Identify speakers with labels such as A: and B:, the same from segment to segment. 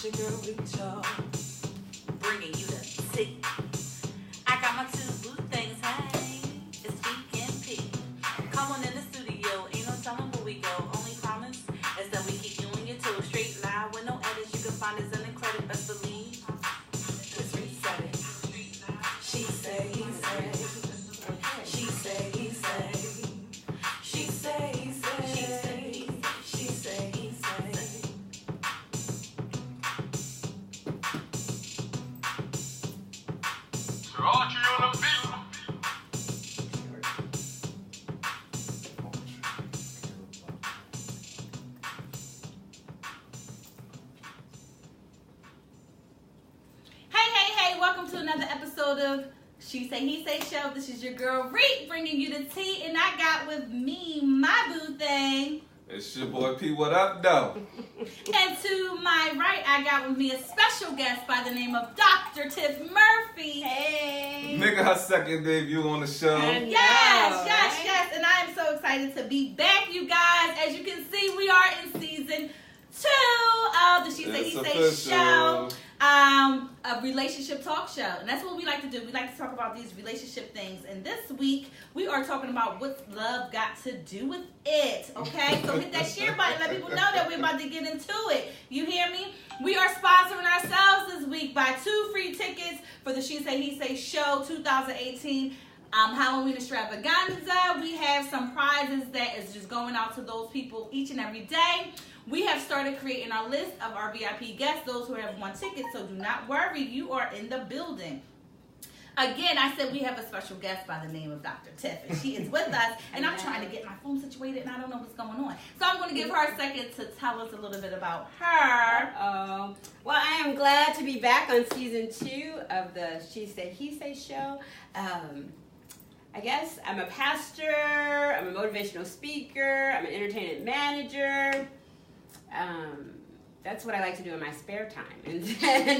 A: your girl Rachel, bringing you the tea. I got my two blue things, hey, it's Speak and P. Come on in the studio, ain't no telling where we go. Only promise is that we keep you on your toes. Straight line with no edits, you can find us in the credit, best believe. It's reset it. She say, he say. She say, he say. She say, he say. She say, she say, he say.
B: Archie on the beat.
C: Hey, welcome to another episode of She Say, He Say Show. This is your girl, Reek, bringing you the tea, and I got with me my boo thing.
B: It's your boy P. What up, though?
C: And to my right, I got with me a special guest by the name of Dr. Tiff Murphy. Hey.
B: Nigga, her second debut on the show.
C: Yes. And I am so excited to be back, you guys. As you can see, we are in season 2 of the She Say, He Say Show. A relationship talk show. And that's what we like to do. We like to talk about these relationship things. And this week, we are talking about what's love got to do with it. Okay? So hit that share button. Let people know that we're about to get into it. You hear me? We are sponsoring ourselves this week by 2 free tickets for the She Say, He Say Show 2018 Halloween extravaganza. We have some prizes that is just going out to those people each and every day. We have started creating our list of our VIP guests, those who have won tickets, so do not worry, you are in the building. Again, I said we have a special guest by the name of Dr. Tiff, and she is with us, and I'm trying to get my phone situated, and I don't know what's going on. So I'm going to give her a second to tell us a little bit about her.
D: Well, I am glad to be back on season 2 of the She Say, He Say show. I guess I'm a pastor, I'm a motivational speaker, I'm an entertainment manager. That's what I like to do in my spare time. And then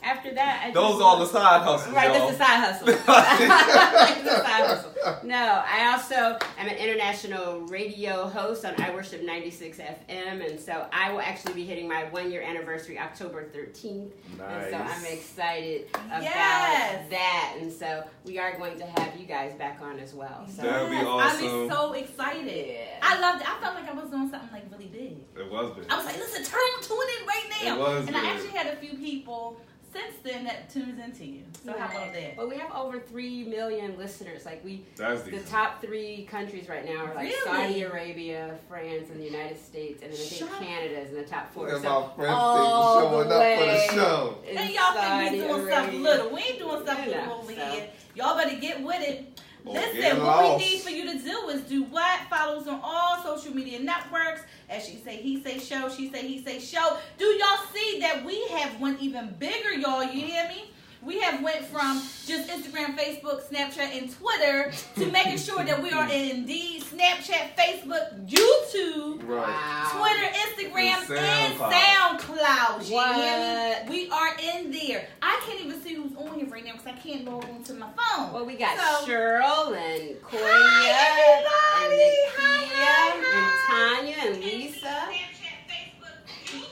D: after that,
B: Those are all the side hustles,
D: right,
B: y'all.
D: that's the side hustle. That's the side hustle. No, I also am an international radio host on I Worship 96 FM, and so I will actually be hitting my 1-year anniversary October 13th.
B: Nice.
D: And so I'm excited about
C: Yes.
D: that. And so we are going to have you guys back on as well. So
B: That'd be
C: Yes,
B: awesome.
C: I'm so excited.
D: Yeah.
C: I loved it. I felt like I was doing something like really big.
B: It was big.
C: I was like, listen, tune in right now.
B: It was
C: and I
B: good.
C: actually had a few people since then that tunes into you. So how about that?
D: Well, we have over 3 million listeners. Like
B: That's
D: the
B: decent.
D: top 3 countries right now are like
C: Really?
D: Saudi Arabia, France, and the United States, and then I think
C: Shut-
D: Canada is in the top 4.
B: Look at
D: So
B: my friends
D: all
B: showing
D: the
B: up
D: way
B: for the show.
D: is
C: And y'all think
D: Saudi
C: we doing
D: Arabia.
C: something little. We ain't doing something
D: You
C: little
D: know,
C: over
D: so.
C: here. Y'all better get with it.
B: Oh,
C: Listen,
B: get
C: what
B: lost.
C: we need for you to do is do what? Follow us on all social media networks. As She Say, He Say Show, She Say, He Say Show. Do y'all see that we have went even bigger, y'all? You hear me? We have went from just Instagram, Facebook, Snapchat, and Twitter to making sure that we are in Indeed, Snapchat, Facebook, YouTube,
B: Right.
D: Wow.
C: Twitter, Instagram, and
B: SoundCloud.
C: SoundCloud. You
D: What?
C: hear me? We are in there. I can't even see who's on here right now because I can't log into my phone.
D: Well, we got
C: So-
D: Cheryl and Koya
C: Hi,
D: and
C: everybody.
D: Nakia
C: Hi.
D: and Tanya and Lisa.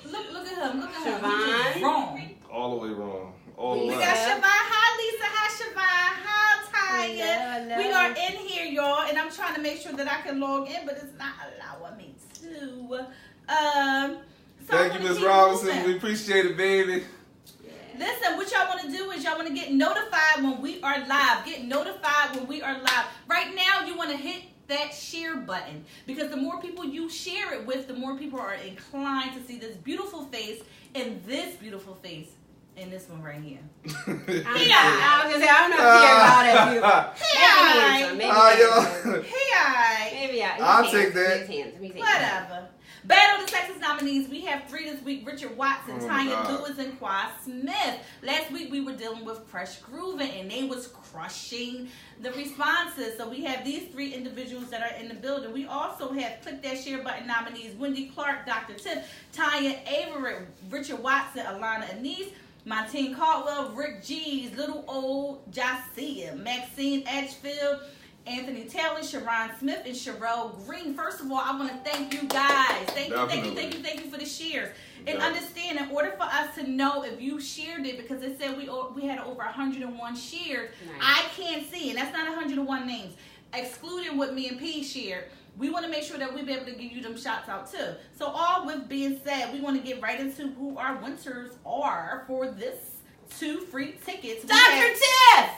C: Look at him. Look at him.
D: Siobhan.
C: He's just wrong.
B: All the way wrong. All the
C: We
B: way.
C: got Siobhan. Hi, Lisa. Hi, Siobhan. Hi, Tanya.
D: Hello.
C: We are in here, y'all, and I'm trying to make sure that I can log in, but it's not allowing me to. So
B: Thank
C: I'm
B: you,
C: gonna
B: Ms.
C: keep
B: Robinson.
C: moving.
B: We appreciate it, baby.
C: Listen, what y'all want to do is y'all want to get notified when we are live. Get notified when we are live. Right now, you want to hit that share button because the more people you share it with, the more people are inclined to see this beautiful face and this beautiful face and this one right here.
D: I was gonna say, I don't know if you're about it. Maybe handsome. Maybe
B: I'll take that.
C: Whatever. Battle of the Sexes nominees. We have 3 this week. Richard Watson,
B: Oh,
C: Tanya
B: God.
C: Lewis, and Qua Smith. Last week we were dealing with Crush Groovin', and they was crushing the responses. So we have these 3 individuals that are in the building. We also have Click That Share Button nominees. Wendy Clark, Dr. Tiff, Tanya Avery, Richard Watson, Alana Anise, Montine Caldwell, Rick G's, Little Old Josiah, Maxine Edgefield, Anthony Taylor, Sharon Smith, and Sherelle Green. First of all, I want to thank you guys. Thank you for the shares. And understand, in order for us to know if you shared it, because it said we had over 101 shares, nice. I can't see, and that's not 101 names, excluding what me and P shared. We want to make sure that we be able to give you them shots out too. So all with being said, we want to get right into who our winners are for this 2 free tickets.
D: Dr. Tiff!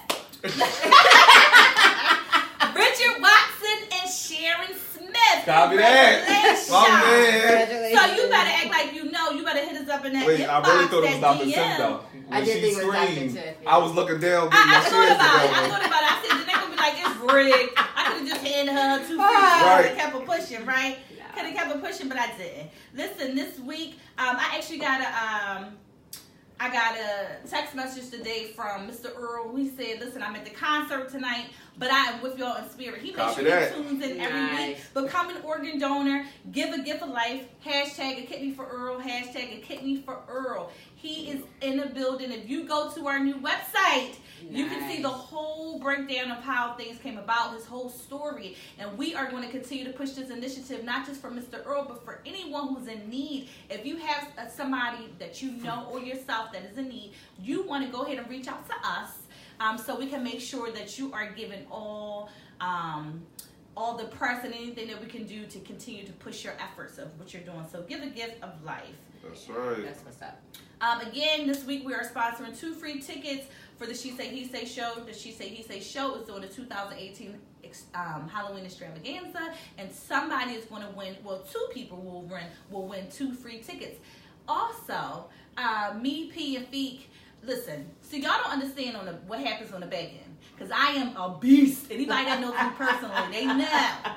C: Richard Watson and Sharon Smith.
B: Copy that. My man.
C: So you better act like you know. You better hit us up in that inbox.
B: I really thought it was Dr. Tiff though.
D: I did think it was Dr. Tiff.
B: I was looking down.
C: I thought about it. I said, they're going to be like, it's rigged. I could have just handed her 2 free tickets and kept her pushing, right? Could have kept her pushing, but I didn't. Listen, this week, I actually got a text message today from Mr. Earl. He said, listen, I'm at the concert tonight, but I am with y'all in spirit. He makes sure he tunes in every week. Become an organ donor. Give a gift of life. Hashtag a kidney for Earl. Hashtag a kidney for Earl. He is in the building. If you go to our new website, you can see the whole breakdown of how things came about, his whole story. And we are going to continue to push this initiative, not just for Mr. Earl, but for anyone who's in need. If you have somebody that you know or yourself that is in need, you want to go ahead and reach out to us so we can make sure that you are given all the press and anything that we can do to continue to push your efforts of what you're doing. So give a gift of life.
B: That's right.
D: That's what's up.
C: Again, this week we are sponsoring 2 free tickets for the She Say He Say show. The She Say He Say show is doing the 2018 Halloween extravaganza, and somebody is going to win. Well, 2 people will win 2 free tickets. Also, me, P, and Feek. Listen, so y'all don't understand what happens on the back end. Because I am a beast. Anybody that knows me personally, they know.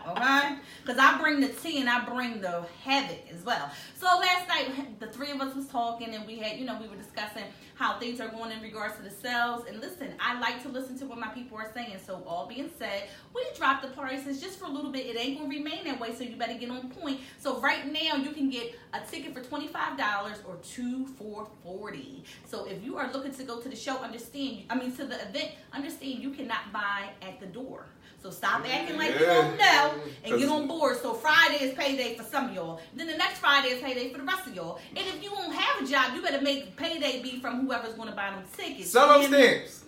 C: Okay? Because I bring the tea and I bring the havoc as well. So last night, the 3 of us was talking and we had, we were discussing how things are going in regards to the sales. And listen, I like to listen to what my people are saying. So all being said, we dropped the prices just for a little bit. It ain't going to remain that way, so you better get on point. So right now, you can get a ticket for $25 or 2 for $40. So if you are looking to go to the show, to the event, understand you cannot buy at the door. So stop acting like you don't know and get on board. So Friday is payday for some of y'all. Then the next Friday is payday for the rest of y'all. And if you won't have a job, you better make payday be from whoever's going to buy them tickets.
B: Sell those stamps.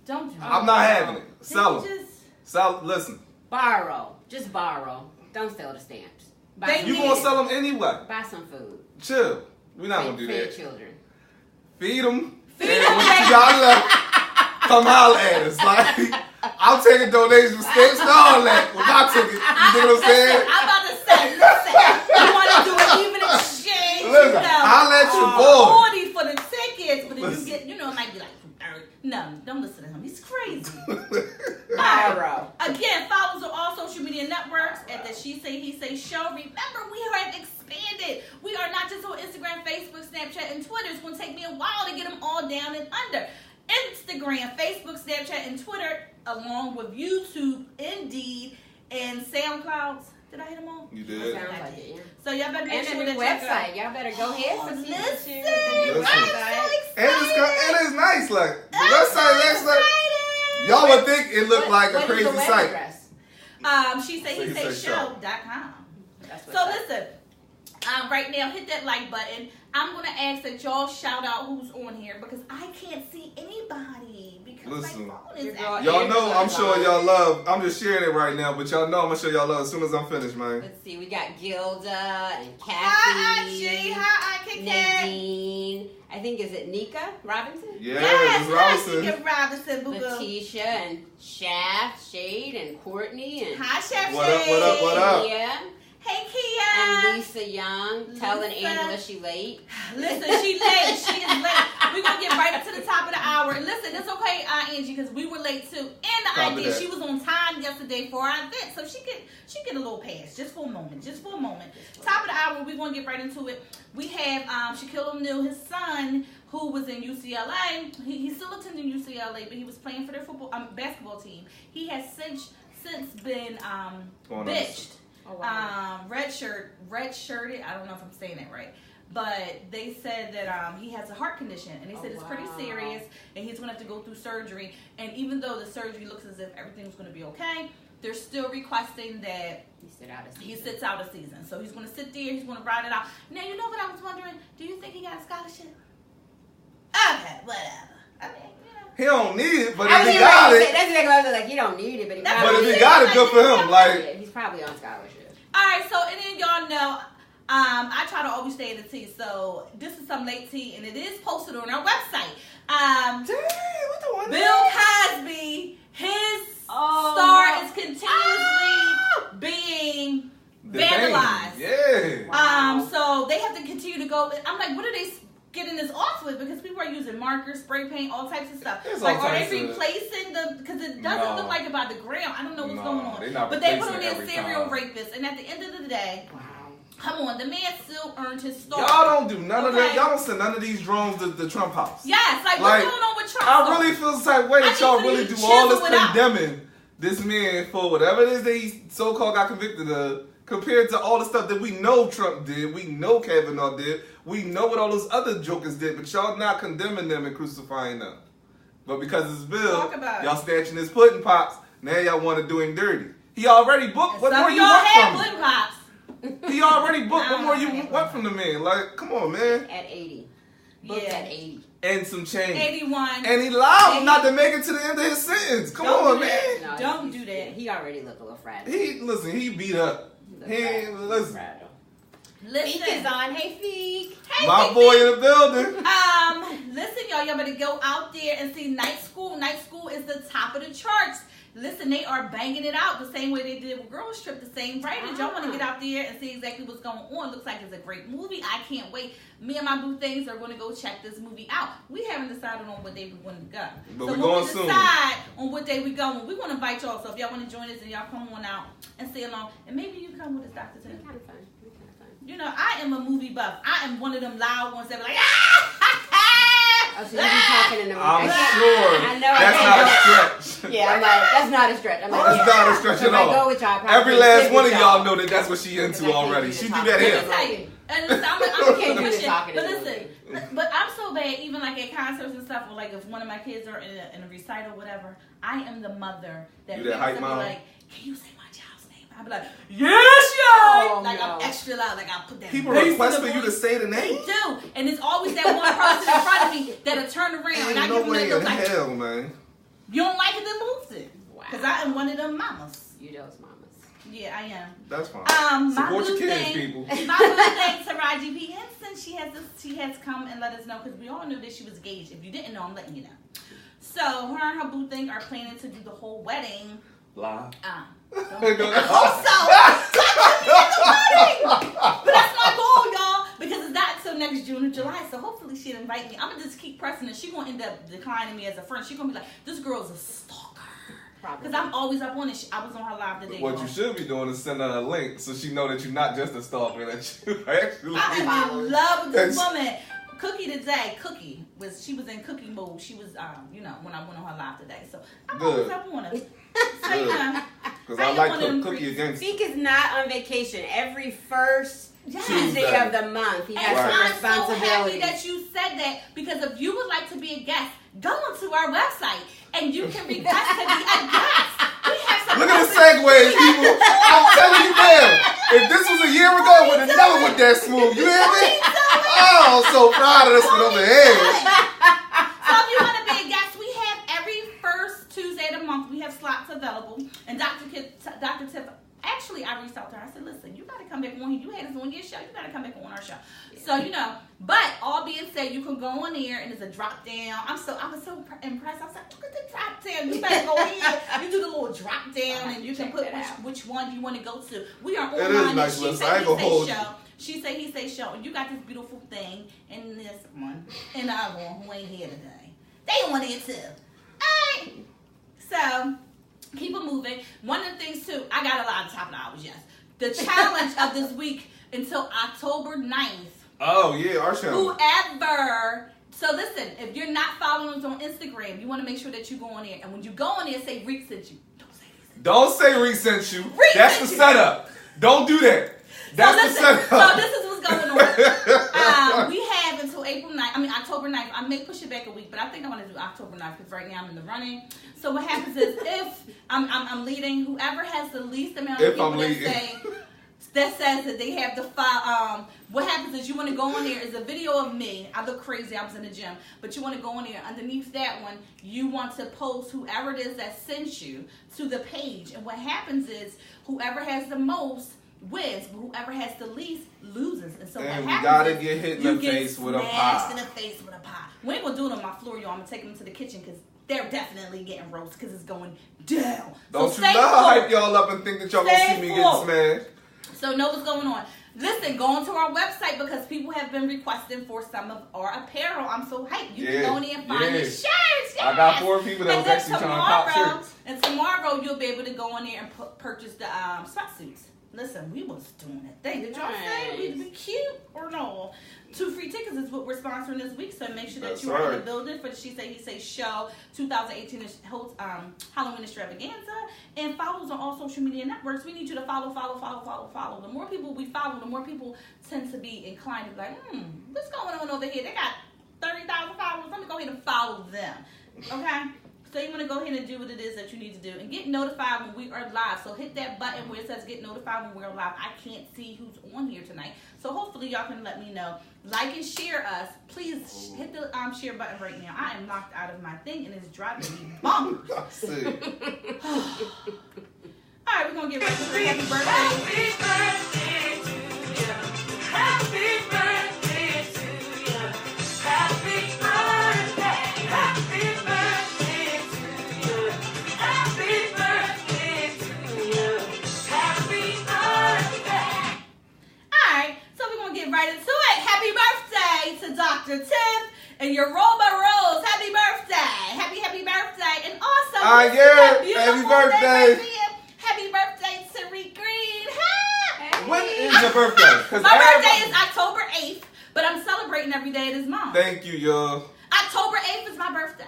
C: Don't you?
B: I'm not having it. Sell them. Listen.
D: Borrow. Just borrow. Don't sell the stamps.
B: You going to sell them anyway.
D: Buy some food.
B: Chill. We're not going to do that.
D: Feed your children.
B: Feed them. Feed them. When you got left, come holler at us. Like, I'm taking donations for stamps and all that with my ticket. You know what I'm saying?
C: I'm about to say, you want to do an even exchange.
B: Listen, I'll let you boy.
C: 40 for the tickets, but if you get, it might be like 30. No, don't listen to him. He's crazy. Again, follow us on all social media networks at the She Say He Say show. Remember, we have expanded. We are not just on Instagram, Facebook, Snapchat, and Twitter. It's going to take me a while to get them all down and under. Instagram, Facebook, Snapchat, and Twitter, along with YouTube, Indeed, and SoundCloud. Did I hit them all?
B: You did.
D: Sounds like it, yeah.
C: So y'all better make sure
D: the website. Y'all better go ahead for
C: listen.
B: And it's nice, like the website looks like. Y'all would think it looked like a crazy site.
C: She say he say show.com. So listen, right now hit that like button. I'm gonna ask that y'all shout out who's on here because I can't see anybody because my phone is
B: y'all know I'm showing y'all love. I'm just sharing it right now, but y'all know I'm gonna show y'all love as soon as I'm finished, man.
D: Let's see, we got Gilda and Kathy.
C: Hi,
D: Nadine. I think is it Nika Robinson?
B: Yes,
C: Nika Robinson.
D: Letitia and Shaft, Shade, and Courtney and
C: hi, Shaft.
B: What up?
D: Yeah.
C: Hey, Kia.
D: And Lisa Young telling Angela she late.
C: Listen, she late. She is late. We're going to get right up to the top of the hour. Listen, it's okay, Angie, because we were late too. And the idea, she was on time yesterday for our event, so she get a little pass just for a moment. Top of the hour, we're going to get right into it. We have Shaquille O'Neal, his son, who was in UCLA. He's still attending UCLA, but he was playing for their basketball team. He has since been bitched.
D: Oh, wow.
C: Redshirted. I don't know if I'm saying that right, but they said that he has a heart condition, and they said it's pretty serious, and he's gonna have to go through surgery. And even though the surgery looks as if everything's gonna be okay, they're still requesting that he sits out a season. So he's going to sit there. He's going to ride it out. Now, you know what I was wondering? Do you think he got a scholarship? Okay, whatever. I mean,
B: he don't need it, but if he got it.
D: That's exactly what I was like. He don't need it, but
B: if he got it, good for him. Like,
D: he's probably on scholarship.
C: All right, so and then y'all know, I try to always stay in the tea. So this is some late tea, and it is posted on our website.
B: Dang, what the one?
C: Bill Cosby, his star is continuously being vandalized.
B: Yeah.
C: So they have to continue to go. I'm like, what are they getting this off with? Because people are using markers, spray paint, all types of stuff. Like, are they replacing because it doesn't look like it by the ground. I don't know what's going on. But they put on their serial rapist, and at the end of the day, come on, the man still earned his star.
B: Y'all don't do none of that. Y'all don't send none of these drones to the Trump house.
C: Yes, like what's going on with Trump?
B: I really feel the type way that y'all really do all this condemning this man for whatever it is that he so-called got convicted of, compared to all the stuff that we know Trump did, we know Kavanaugh did, we know what all those other jokers did, but y'all not condemning them and crucifying them. But because it's Bill, y'all snatching his pudding pops, now y'all want to do him dirty. He already booked. What more you want from him?
C: Pops.
B: He already booked. What more you want from the man? Like, come on, man.
D: At 80. Booked at 80.
B: And some change.
C: 81.
B: And he lied not to make it to the end of his sentence. Come on, man.
C: No, don't do that.
D: He already looked a little fragile.
B: He beat up. Listen.
D: Feek is on. Hey, Feek.
C: Hey,
B: my
C: Feek.
B: boy in the building.
C: Listen, y'all better go out there and see Night School. Night School is the top of the charts. Listen, they are banging it out the same way they did with Girls Trip, the same rating. Y'all want to get out there and see exactly what's going on. Looks like it's a great movie. I can't wait. Me and my boo things are going to go check this movie out. We haven't decided on what day we're going to go.
B: But
C: so
B: we're going
C: soon. Decide on what day we're going, we want to invite y'all. So if y'all want to join us and y'all come on out and stay along, and maybe you come with us, Dr. Tim.
D: Kind of fun.
C: You know, I am a movie buff. I am one of them loud ones that be like,
D: Oh, so you be talking in the movie.
B: I'm sure
D: I know.
B: That's not a stretch.
D: Yeah, I'm like, that's not a stretch. I'm like,
B: that's not a stretch at all.
D: Go with y'all,
B: every last one of y'all know that that's what she into already. She do that here.
C: Let me tell you. And listen, I'm
D: can't do the talking.
C: But listen, but I'm so bad, even like at concerts and stuff, or like if one of my kids are in a recital or whatever, I am the mother that
B: you that hype mom?
C: Like, can you say my child's name? I'll be like, yes, yo! Like, I'm extra loud. Like, I'll put that.
B: People request for you to say the name?
C: They do. And it's always that one person in front of me that'll turn around and I give them that look like,
B: hell, man.
C: You don't like it, then move it.
D: Wow.
C: Because I am one of them mamas.
D: You those mamas.
C: Yeah, I am.
B: That's fine.
C: Support your kids, people. My blue thing, Taraji P. Henson, she has come and let us know, because we all knew that she was engaged. If you didn't know, I'm letting you know. So her and her boo thing are planning to do the whole wedding.
B: Live.
C: Also, but that's my goal, y'all, because it's not until next June or July. So hopefully she'll invite me. I'm gonna just keep pressing, and she's gonna end up declining me as a friend. She's gonna be like, "This girl's a stalker." Because I'm always up on it. I was on her live today.
B: What you should be doing is send her a link so she know that you're not just a stalker, that you actually.
C: I am in love with this woman. Cookie today. Cookie was in cookie mode. She was when I went on her live today. So I'm always up on her. So
B: because I like Cookie against.
D: Feek is not on vacation. Every first Tuesday of the month, he has some responsibility.
C: I'm so happy that you said that, because if you would like to be a guest, go onto our website and you can request to be a guest. We have some.
B: Look at the segues, people. I'm telling you, man. If this was a year ago, I would have never went that smooth. You hear me? Oh, I'm so proud of this one over here.
C: So if you want to be a guest, we have every first Tuesday of the month, we have slots available. And Dr. Tiff, actually, I reached out to her. I said, listen, you got to come back on here. You had us on your show. You got to come back on our show. Yeah. So, but all being said, you can go on there and there's a drop down. I was so impressed. I was like, look at the drop down. You better go in. You do the little drop down and you can put which one you want to go to. We are online.
B: Nice.
C: She Say He Say Show. She Say He Say Show. And you got this beautiful thing and this one and the other one who ain't here today. They on it too. All right. So, keep it moving. One of the things, too, I got a lot of top of the hours, yes. The challenge of this week until October 9th.
B: Oh, yeah, our show.
C: Whoever. So, listen, if you're not following us on Instagram, you want to make sure that you go on there. And when you go on there, say Reek sent you.
B: Don't say Reek sent you. That's the setup. Don't do that. That's the setup.
C: So, this is what's going on. We have until October October 9th. I may push it back a week, but I think I want to do October 9th because right now I'm in the running. So what happens is if I'm leading, whoever has the least amount of people that says that they have the file. What happens is you want to go on there. Is a video of me. I look crazy. I was in the gym, but you want to go on there. Underneath that one, you want to post whoever it is that sent you to the page. And what happens is whoever has the most wins, but whoever has the least loses. And so
B: and
C: what happens
B: gotta get hit in the face with a pie.
C: In the face with a pie. We ain't gonna do it on my floor, y'all. I'm gonna take them to the kitchen because they're definitely getting roasted because it's going down.
B: Don't
C: so
B: you love hype y'all up and think that y'all gonna see me get smashed?
C: So know what's going on. Listen, go onto our website because people have been requesting for some of our apparel. I'm so hyped. You can go in there and find your shirts. Yes.
B: I got 4 people that was actually trying to pop shirts.
C: And tomorrow you'll be able to go in there and purchase the sweatsuits. Listen, we was doing that thing. Did y'all say we'd be cute or no? 2 free tickets is what we're sponsoring this week, so make sure that you are in the building for the She Say He Say show 2018 holds Halloween extravaganza, and follow us on all social media networks. We need you to follow. The more people we follow, the more people tend to be inclined to be like, what's going on over here? They got 30,000 followers. Let me go ahead and follow them. Okay? So you want to go ahead and do what it is that you need to do. And get notified when we are live. So hit that button where it says get notified when we're live. I can't see who's on here tonight. So hopefully y'all can let me know. Like and share us. Please hit the share button right now. I am knocked out of my thing and it's driving me bonkers. All right, we're going to get ready to say happy birthday. Happy birthday to you. Happy birthday to you. Happy birthday. Happy birthday to you. Happy birthday to you. Happy birthday. All right, so we're going to get right into it. Happy birthday to Dr. Tiff and Yoruba Rose. Happy birthday. Happy birthday. And also,
B: happy birthday.
C: Happy birthday to Reed Green. Hey.
B: When is your birthday?
C: My birthday is October 8th, but I'm celebrating every day of this month.
B: Thank you, yo.
C: October 8th is my birthday.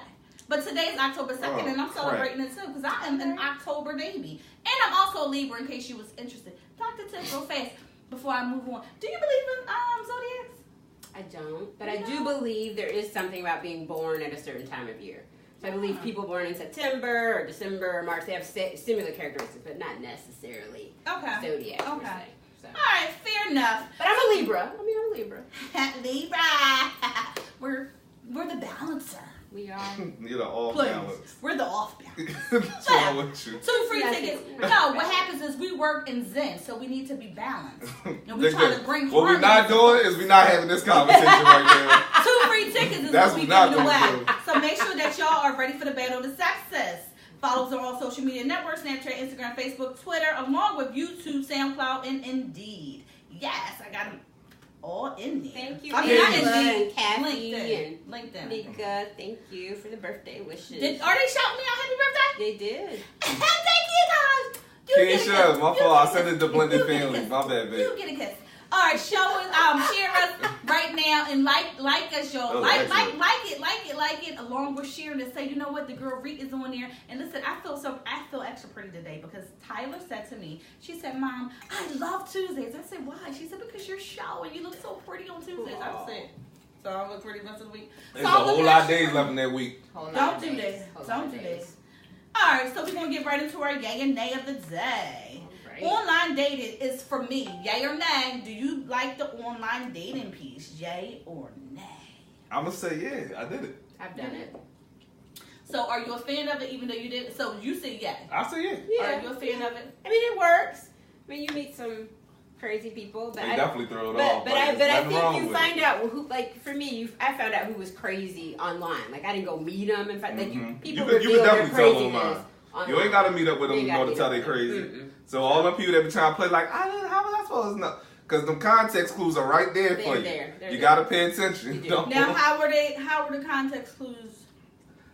C: But today is October 2nd, and I'm celebrating it too because I am an October baby. And I'm also a Libra in case you was interested. Dr. Tiff, real fast before I move on. Do you believe in zodiacs?
D: I don't, but I do believe there is something about being born at a certain time of year. So I believe people born in September or December or March, they have similar characteristics, but not necessarily zodiac per se. So.
C: All right, fair enough.
D: But I'm a Libra. I'm a Libra.
C: Libra. We're the balancer.
D: We are.
B: You're the off balance.
C: We're the off balance.
B: What's wrong with you?
C: 2 free tickets. No, what happens is we work in Zen, so we need to be balanced. And we trying to bring
B: what we're not doing is we're not having this conversation right now.
C: 2 free tickets is what we giving away. So make sure that y'all are ready for the Battle of the Sexes. Follow us on all social media networks, Snapchat, Instagram, Facebook, Twitter, along with YouTube, SoundCloud, and Indeed. Yes, I got them all in there.
D: Thank you,
C: Kathy
D: and
C: LinkedIn.
D: Nika, thank you for the birthday wishes.
C: Are they shouting me out happy birthday?
D: They did.
C: Thank you, guys.
B: Keisha, my fault. I sent it to Blended Family. My bad, baby.
C: You get a kiss. All right, show us, share us right now, and like us, y'all. Like it, along with sharing and say, you know what, the girl Reed is on there. And listen, I feel extra pretty today because Tyler said to me, she said, Mom, I love Tuesdays. I said, why? She said, because you're showing. You look so pretty on Tuesdays. I said, so I look pretty much of the week.
B: There's a whole lot of days left in that week.
C: Don't do this. Don't do this. All right, so we're going to get right into our yay and nay of the day. Right. Online dating is for me. Yay or nay? Do you like the online dating piece? Yay or nay?
B: I'm going to say yeah. I did it.
D: I've done it.
C: So are you a fan of it even though you did it? So you say yay.
B: I say yeah.
C: Yeah. Are you a fan of it?
D: I mean, it works. I mean, you meet some crazy people. But
B: they definitely throw it off.
D: But I think you find out who, like for me, I found out who was crazy online. Like I didn't go meet them. In fact, like people reveal their craziness online.
B: You ain't got to meet up with them to tell they crazy. Mm-mm. So all the people that be trying to play like, how was I supposed to know? Because the context clues are right there for you. You got to pay attention.
C: Now, how were the context clues?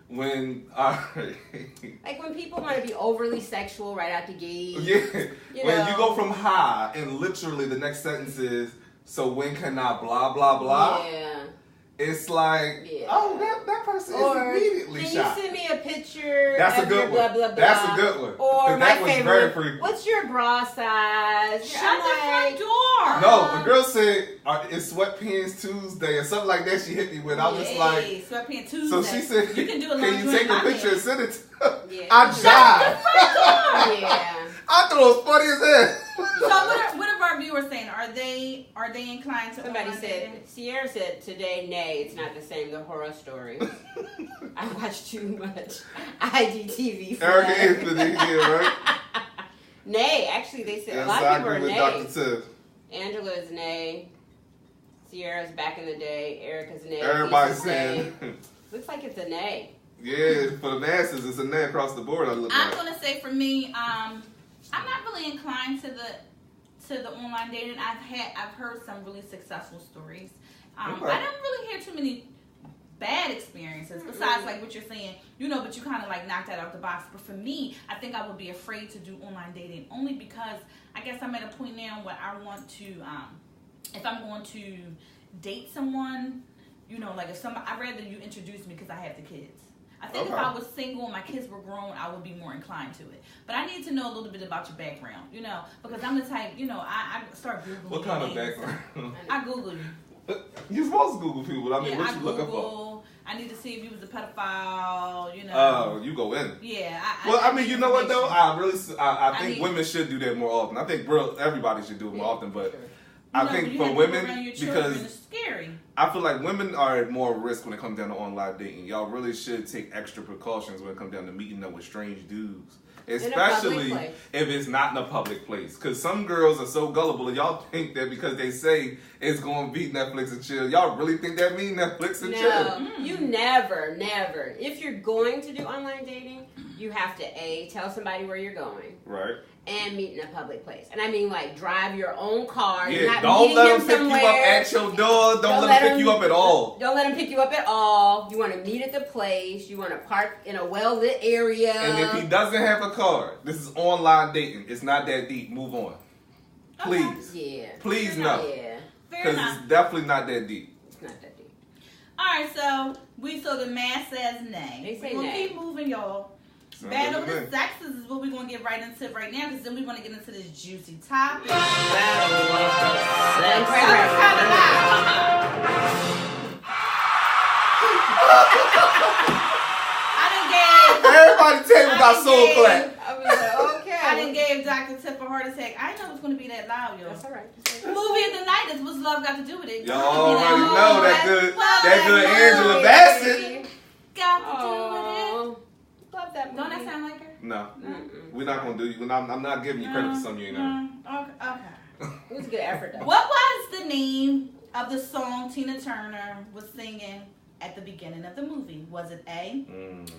B: When
D: like when people want to be overly sexual right out the gate.
B: Yeah. When you go from hi and literally the next sentence is, so when can I blah blah blah?
D: Yeah.
B: it's like, oh, that person is immediately shot.
D: Can you send me a picture?
B: That's a good one.
D: Blah, blah, blah.
B: That's a good one.
D: Or my
B: that was
D: favorite,
B: very freaky.
D: what's your bra size?
C: Shut the front door.
B: No, the girl said it's Sweatpants Tuesday or something like that. She hit me with. I was just like,
C: Sweatpants Tuesday.
B: So she said,
C: you can do a
B: can you take a picture and send it to her?
D: Yeah.
B: I died.
D: Yeah.
B: I thought it was funny as hell.
C: So what are our viewers saying? Are they inclined to?
D: Somebody said, Sierra said today, nay, it's not the same. The horror story. I watch too much IGTV.
B: Erica Anthony here, right?
D: Nay, actually, they said
B: Yes,
D: a lot of people are nay.
B: Dr. Tiff.
D: Angela is nay. Sierra's back in the day. Erica's nay.
B: Everybody's saying.
D: Looks like it's a nay.
B: Yeah, for the masses, it's a nay across the board.
C: I'm gonna say for me, I'm not really inclined to the online dating. I've heard some really successful stories.
B: Okay.
C: I don't really hear too many bad experiences besides like what you're saying, but you kind of like knocked that out the box. But for me, I think I would be afraid to do online dating only because I guess I'm at a point now where I want to, if I'm going to date someone, like if somebody, I'd rather you introduce me because I have the kids. I think if I was single and my kids were grown, I would be more inclined to it. But I need to know a little bit about your background, because I'm the type, I start Googling.
B: What kind of background?
C: I Google you.
B: You're supposed to Google people. I mean, what
C: I
B: you looking for?
C: I need to see if you was a pedophile,
B: you go in.
C: Yeah.
B: I mean, you know what though? I think women should do that more often. I think everybody should do it more often, but I think for women, because
C: it's scary.
B: I feel like women are at more risk when it comes down to online dating. Y'all really should take extra precautions when it comes down to meeting up with strange dudes. Especially if it's not in a public place. Because some girls are so gullible and y'all think that because they say it's going to beat Netflix and chill. Y'all really think that means Netflix and chill?
D: No, you never. If you're going to do online dating, you have to tell somebody where you're going.
B: Right.
D: And meet in a public place. And I mean like drive your own car.
B: Yeah, don't let them pick you up at your door. Don't let them pick you up at all.
D: Don't let them pick you up at all. You want to meet at the place. You want to park in a well-lit area.
B: And if he doesn't have a car, this is online dating. It's not that deep. Move on. Please.
D: Yeah.
B: Please no.
D: Yeah.
B: Because it's definitely not that deep.
D: It's not that deep.
C: All right, so the math says nay.
D: They say
C: we'll
D: nay.
C: Keep moving, y'all. Battle of the Sexes is what we're going to get right into right now, because then we want to get into this juicy topic.
B: Everybody's table got soul clap.
D: I was like, okay.
C: I done gave Dr. Tiff a heart attack. I know it's going to be that loud, yo.
D: That's all right.
C: Movie of the night is What's Love Got to Do with It.
B: Y'all already know that good Angela Bassett.
C: Got to do with it.
D: Love that movie.
C: Don't that sound like her?
B: No. We're not going to do you. I'm not giving you credit for something you ain't know.
C: Okay.
D: It was a good effort, though.
C: What was the name of the song Tina Turner was singing at the beginning of the movie? Was it A,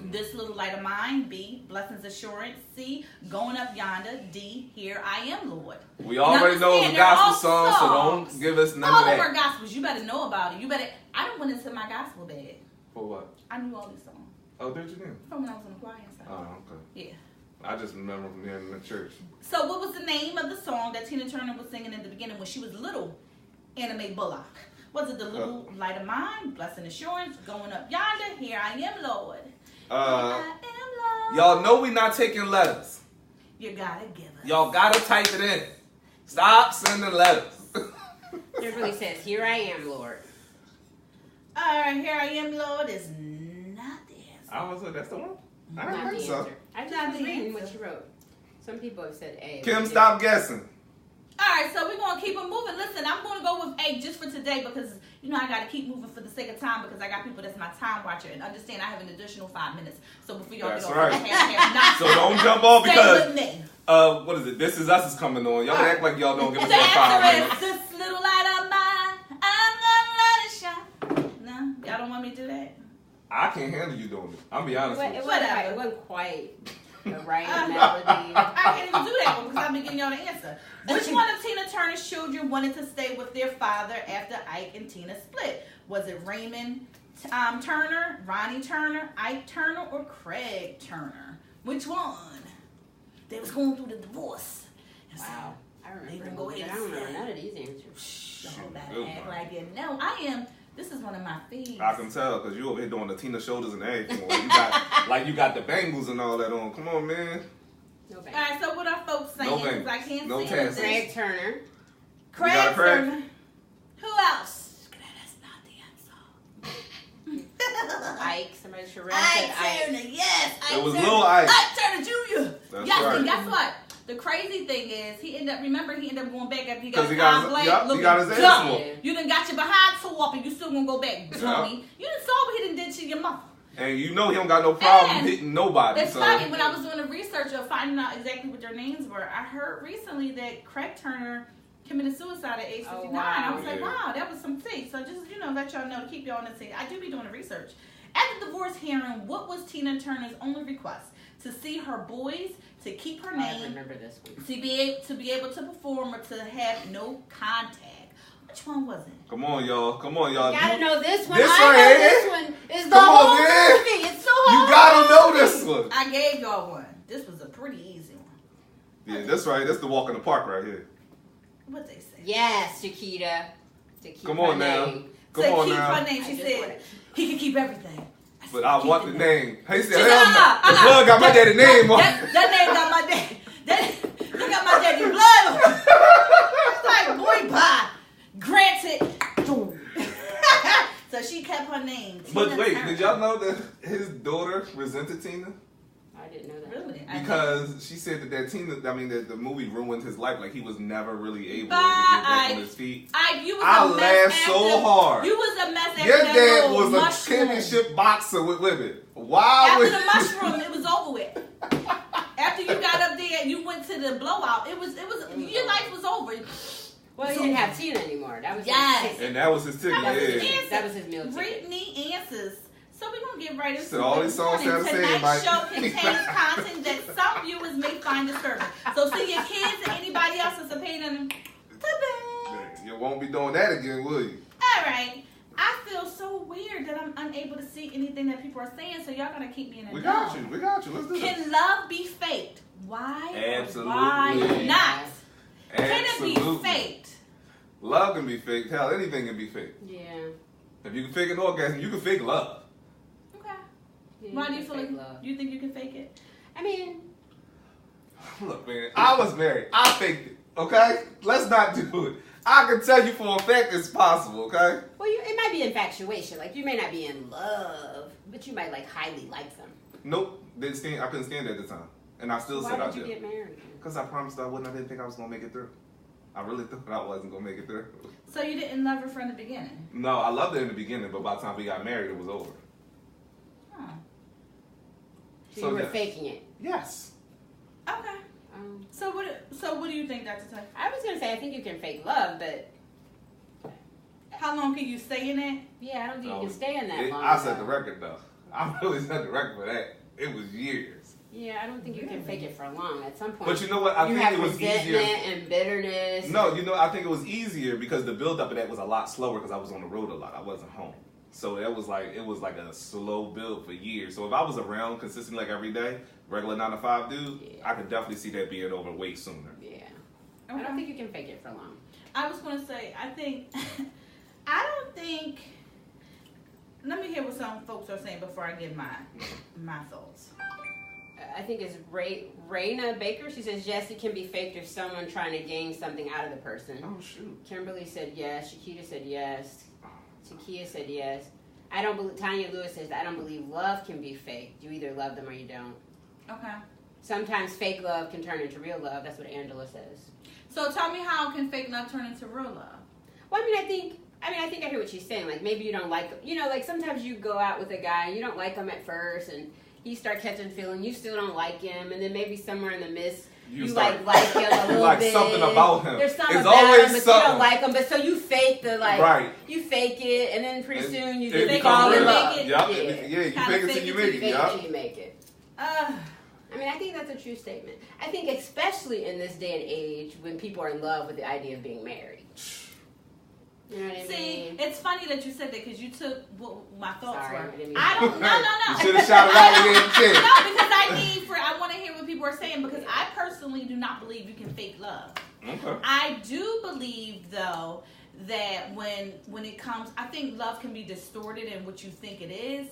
C: This Little Light of Mine, B, Blessings Assurance, C, Going Up Yonder, D, Here I Am, Lord?
B: We already know it's a gospel song, so don't give us none of that.
C: All of our gospels, you better know about it. I done went into my gospel bag.
B: For what?
C: I knew all these songs.
B: Oh, did you then?
C: From when I was in the choir and stuff.
B: Oh, okay.
C: Yeah.
B: I just remember from here in the church.
C: So what was the name of the song that Tina Turner was singing in the beginning when she was little? Anna Mae Bullock. Was it The Little Light of Mine, Blessing Assurance, Going Up Yonder, Here I Am, Lord? I am Lord.
B: Y'all know we not taking letters.
C: You gotta give us.
B: Y'all gotta type it in. Stop sending letters.
D: It really says, Here I Am, Lord.
C: Alright, Here I Am, Lord is not the answer.
B: I was like, that's the one? I
D: Not
B: don't
D: the
B: think so.
D: answer. I just was reading what you wrote. Some people have said A.
B: Kim, stop guessing.
C: Alright, so we're going to keep it moving. Listen, I'm going to go with A just for today because, I got to keep moving for the sake of time because I got people that's my time watcher. And understand I have an additional 5 minutes. So before y'all
B: That's
C: get
B: right.
C: off,
B: So don't jump off because,
C: stay with me.
B: what is it? This Is Us is coming on. Y'all act like y'all don't give us
C: The
B: that 5
C: answer
B: minutes.
C: is This Little Light of Mine, I'm going to let it shine. No? Y'all don't want me to do that?
B: I can't handle you doing it. I'll be honest with you.
D: It
C: Whatever.
D: wasn't quite the right melody.
C: I can't even do that one because I've been getting y'all the answer. Which one of Tina Turner's children wanted to stay with their father after Ike and Tina split? Was it Raymond Turner, Ronnie Turner, Ike Turner, or Craig Turner? Which one? They was going through the divorce.
D: Wow. I remember.
C: They gonna go ahead
D: I don't
C: and
D: remember
C: say.
D: none of these answers.
C: Y'all better act like you know. I am This is one of my faves.
B: I can tell because you over here doing the Tina shoulders and everything. You got the bangles and all that on. Come on, man.
D: No bangles.
C: All right, so what are folks saying?
B: No bangles.
C: I can't
B: No
C: see
B: tassels.
C: anything.
D: Craig Turner.
C: Craig Turner. Who else? That's not the answer.
D: Ike. Somebody should read
C: Ike Turner, yes.
B: It was Lil Ike.
C: Ike Turner Jr.
B: That's
C: yes,
B: right.
C: and guess what? The crazy thing is, he ended up going back after he got his
B: he got his ass whooped.
C: You done got your behind tore up and you still gonna go back, dummy. You done saw what he done did to your mother.
B: And you know he don't got no problem hitting nobody.
C: It's funny, when I was doing the research of finding out exactly what their names were, I heard recently that Craig Turner committed suicide at age 59. I was like, wow, that was some tea. So just, let y'all know to keep y'all on the scene. I do be doing the research. At the divorce hearing, what was Tina Turner's only request? To see her boys, to keep her name,
D: I remember this one.
C: to be able to perform, or to have no contact. Which one was it?
B: Come on, y'all.
D: You gotta know this one.
B: This
D: I
B: right
D: know
B: here?
D: this one. It's the
B: Come on,
D: whole
B: man.
D: movie. It's the whole
B: You gotta know this one.
C: I gave y'all one. This was a pretty easy one.
B: Yeah, that's right. That's the walk in the park right here.
C: What they say?
D: Yes, Chiquita. To keep
B: Come on
D: her
B: now.
D: name.
B: Come on
C: keep
B: now.
C: her name. She said he could keep everything.
B: But I want the name. He said,
C: She said,
B: the blood got my daddy name on it.
C: That name got my daddy. He got my daddy blood on it. It's like, boy, bye. Granted. So she kept her name.
B: But
C: Tina
B: wait,
C: Turner.
B: did y'all know that his daughter resented Tina?
D: I didn't know that.
C: Really?
B: Because she said that the movie ruined his life. Like he was never really able to get
C: Bye.
B: back on his feet.
C: You was
B: I
C: a mess
B: laughed
C: after,
B: so hard.
C: You was a mess after
B: Your
C: that
B: dad
C: little
B: was a
C: mushroom.
B: championship boxer with women. Why
C: After
B: would
C: the mushroom, it was over with. After you got up there and you went to the blowout, it was your life was over.
D: Well, he didn't have Tina anymore. That was
C: Yes.
D: his ticket.
B: And that was his ticket.
C: That was his
B: Yeah.
C: answer.
D: That was his meal ticket.
C: Brittany answers. So we're gonna get right into
B: So all
C: it.
B: these songs sound the same,
C: Tonight's
B: Mike.
C: show contains content that some viewers may find disturbing. So see your kids and anybody else that's a pain in to bed.
B: You won't be doing that again, will you?
C: All right. I feel so weird that I'm unable to see anything that people are saying. So y'all gonna keep me in the
B: We
C: dark.
B: got you. We got you. Let's do
C: Can
B: this.
C: love be faked? Why?
B: Absolutely.
C: Why not?
B: Absolutely.
C: Can it be faked?
B: Love can be faked. Hell, anything can be faked.
D: Yeah.
B: If you can fake an orgasm, you can fake love.
C: Okay.
D: Yeah,
C: Why do you
D: can
C: feel
D: fake
C: like
D: love.
C: you think you can fake it?
D: I mean,
B: Look, man, I was married. I faked it. Okay? Let's not do it. I can tell you for a fact it's possible, okay?
D: well, it might be infatuation. Like, you may not be in love, but you might, like, highly like them.
B: Nope. I couldn't stand it at the time. And I still said
D: Why
B: I
D: did you
B: did.
D: get married?
B: Because I promised I wouldn't. I didn't think I was going to make it through. I really thought I wasn't going to make it through.
C: So you didn't love her from the beginning?
B: No, I loved her in the beginning, but by the time we got married, it was over.
C: Huh.
D: So
B: So,
D: you were
B: yes.
D: faking it.
B: Yes.
C: Okay. So what do you think, Dr. Tuck?
D: I was going to say, I think you can fake love, but
C: How long can you stay in it?
D: yeah, I don't think
B: No,
D: you can stay in that long.
B: I set
D: though.
B: the record, though. I really set the record for that. It was years.
D: Yeah, I don't think you can fake it for long. At some point,
B: But you know what? I
D: you
B: think
D: have
B: it was
D: resentment
B: easier.
D: and bitterness.
B: No, I think it was easier because the build up of that was a lot slower because I was on the road a lot. I wasn't home. So it was like a slow build for years. So if I was around consistently like every day, regular 9 to 5 dude,
D: Yeah.
B: I could definitely see that being over way sooner.
D: Yeah, I don't think you can fake it for long.
C: I was going to say, I don't think. Let me hear what some folks are saying before I give my thoughts.
D: I think it's Raina Baker. She says, yes, it can be faked if someone trying to gain something out of the person.
B: Oh shoot.
D: Kimberly said yes. Shakita said yes. Takia said yes. I don't believe. Tanya Lewis says, I don't believe love can be faked. You either love them or you don't.
C: Okay.
D: Sometimes fake love can turn into real love. That's what Angela says.
C: So tell me, how can fake love turn into real love?
D: Well, I think I hear what she's saying. Like, maybe you don't like him. You know, like sometimes you go out with a guy and you don't like him at first and you start catching feeling. You still don't like him. And then maybe somewhere in the midst, you like him a little
B: like
D: bit.
B: something about him.
D: There's something
B: It's
D: about
B: always
D: him, but
B: something.
D: you don't like him. But so you fake the
B: Right.
D: You fake it, and then pretty soon you
B: it
D: just
C: becomes
D: fall in
C: real.
D: love.
C: Make it.
B: Yup.
D: Yeah.
B: You
C: Kinda
B: fake it till
C: fake
B: you
C: it
B: make
C: till
B: it.
D: Fake it
B: Yup.
D: till you make it.
C: Uh,
D: I think that's a true statement. I think especially in this day and age when people are in love with the idea of being married. You know what I
C: see,
D: mean?
C: it's funny that you said that because you took what my thoughts
D: Sorry,
C: were.
D: I didn't mean
C: I don't. No.
B: You should have shouted out when you had a chance.
C: No, because I want to hear what people are saying because I personally do not believe you can fake love.
B: Okay.
C: I do believe though that when it comes, I think love can be distorted in what you think it is,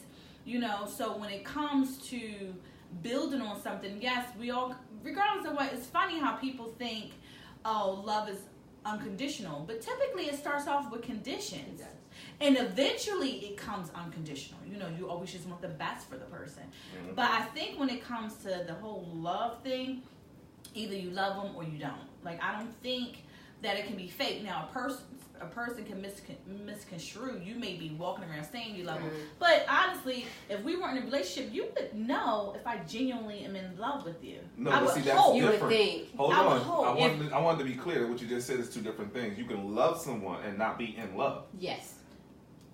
C: you know. So when it comes to building on something, yes, we all, regardless of what, it's funny how people think, oh, love is unconditional, but typically it starts off with conditions. Yes. And eventually it comes unconditional. You know, you always just want the best for the person. Mm-hmm. But I think when it comes to the whole love thing, either you love them or you don't. Like, I don't think that it can be fake. Now, a person can misconstrue. You may be walking around saying you love them. But honestly, if we weren't in a relationship, you would know if I genuinely am in love with you.
B: No,
C: I
B: but see, that's
C: hope.
B: different.
D: You would think.
B: Hold on. I wanted to be clear that what you just said is two different things. You can love someone and not be in love.
D: Yes.